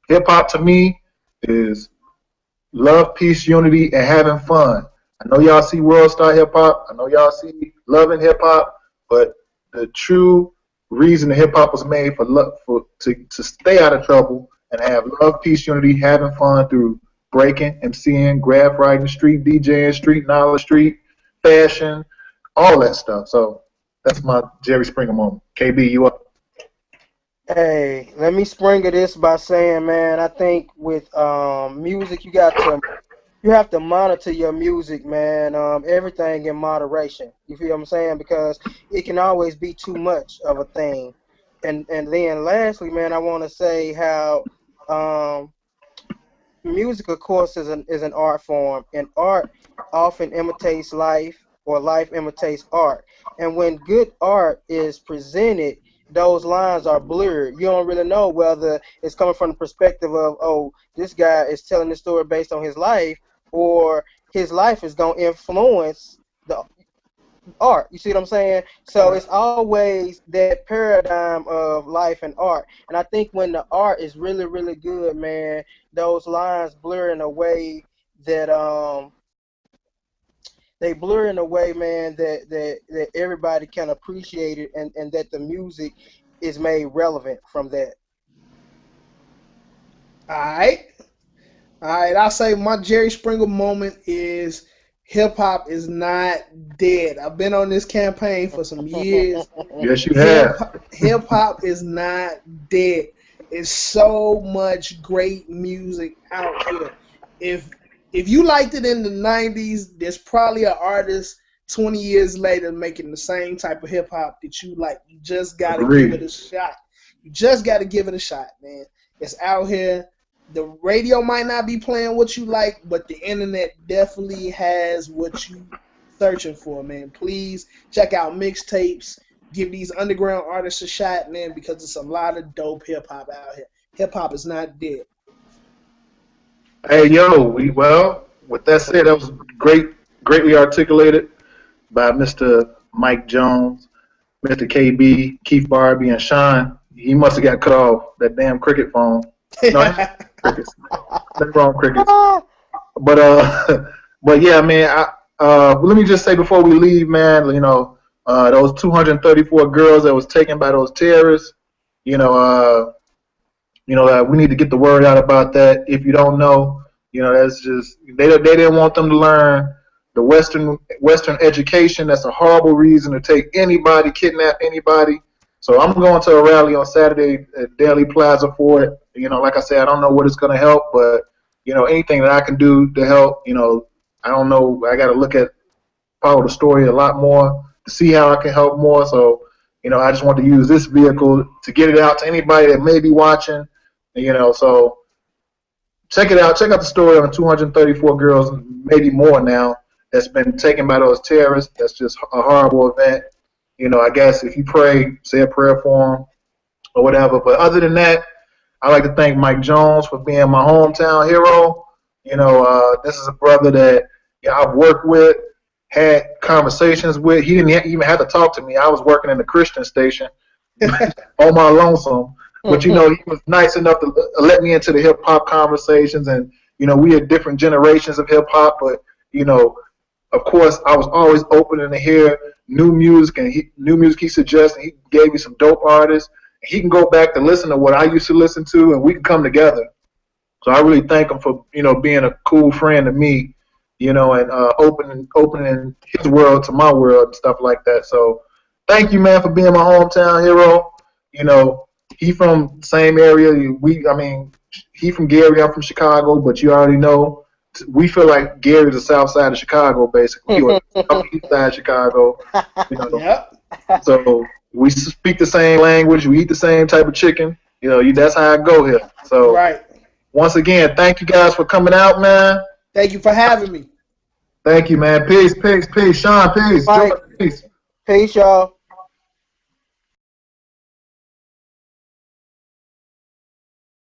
hip hop to me is love, peace, unity, and having fun. I know y'all see World Star Hip Hop. I know y'all see Love and Hip Hop, but the true reason the hip hop was made to stay out of trouble and have love, peace, unity, having fun through breaking, MCing, graph writing, street DJing, street knowledge, street fashion, all that stuff. So that's my Jerry Springer moment. KB, you up? Hey, let me Springer this by saying, man, I think with music, you have to monitor your music, man. Everything in moderation. You feel what I'm saying? Because it can always be too much of a thing. And then lastly, man, I want to say how music, of course, is an art form, and art often imitates life, or life imitates art. And when good art is presented, those lines are blurred. You don't really know whether it's coming from the perspective of, oh, this guy is telling the story based on his life, or his life is going to influence the art. You see what I'm saying? So it's always that paradigm of life and art. And I think when the art is really, really good, man, those lines blur in a way that they blur in a way, man, that everybody can appreciate it, and that the music is made relevant from that. All right. I'll say my Jerry Springer moment is hip hop is not dead. I've been on this campaign for some years. Yes, you have. Hip hop is not dead. It's so much great music out here. If you liked it in the 90s, there's probably an artist 20 years later making the same type of hip hop that you like. You just gotta give it a shot. You just gotta give it a shot, man. It's out here. The radio might not be playing what you like, but the internet definitely has what you searching for, man. Please check out mixtapes. Give these underground artists a shot, man, because it's a lot of dope hip hop out here. Hip hop is not dead. Hey, yo, with that said, that was greatly articulated by Mr. Mic Jonez, Mr. KB, Keith Barbie, and Sean. He must have got cut off that damn cricket phone. No, crickets. Nothing wrong, crickets. But yeah, man. Let me just say before we leave, man. Those 234 girls that was taken by those terrorists. We need to get the word out about that. If you don't know, that's just they didn't want them to learn the Western education. That's a horrible reason to take anybody, kidnap anybody. So I'm going to a rally on Saturday at Daily Plaza for it. Like I said, I don't know what it's going to help, but anything that I can do to help, I don't know. I got to follow the story a lot more to see how I can help more. So, I just want to use this vehicle to get it out to anybody that may be watching. So check it out. Check out the story on 234 girls, maybe more now, that's been taken by those terrorists. That's just a horrible event. I guess if you pray, say a prayer for them or whatever. But other than that, I'd like to thank Mic Jonez for being my hometown hero. This is a brother that I've worked with, had conversations with. He didn't even have to talk to me. I was working in the Christian station on my lonesome. But, he was nice enough to let me into the hip-hop conversations. And, we had different generations of hip-hop. But, of course, I was always open to hear new music. And new music he suggested. He gave me some dope artists. He can go back to listen to what I used to listen to, and we can come together. So I really thank him for, being a cool friend to me, and opening his world to my world and stuff like that. So thank you, man, for being my hometown hero. He from the same area. He from Gary. I'm from Chicago, but you already know we feel like Gary's the south side of Chicago, basically, or the east side of Chicago. Yep. So we speak the same language. We eat the same type of chicken. That's how I go here. So right. Once again, thank you guys for coming out, man. Thank you for having me. Thank you, man. Peace, peace, peace. Sean, peace. Peace, y'all.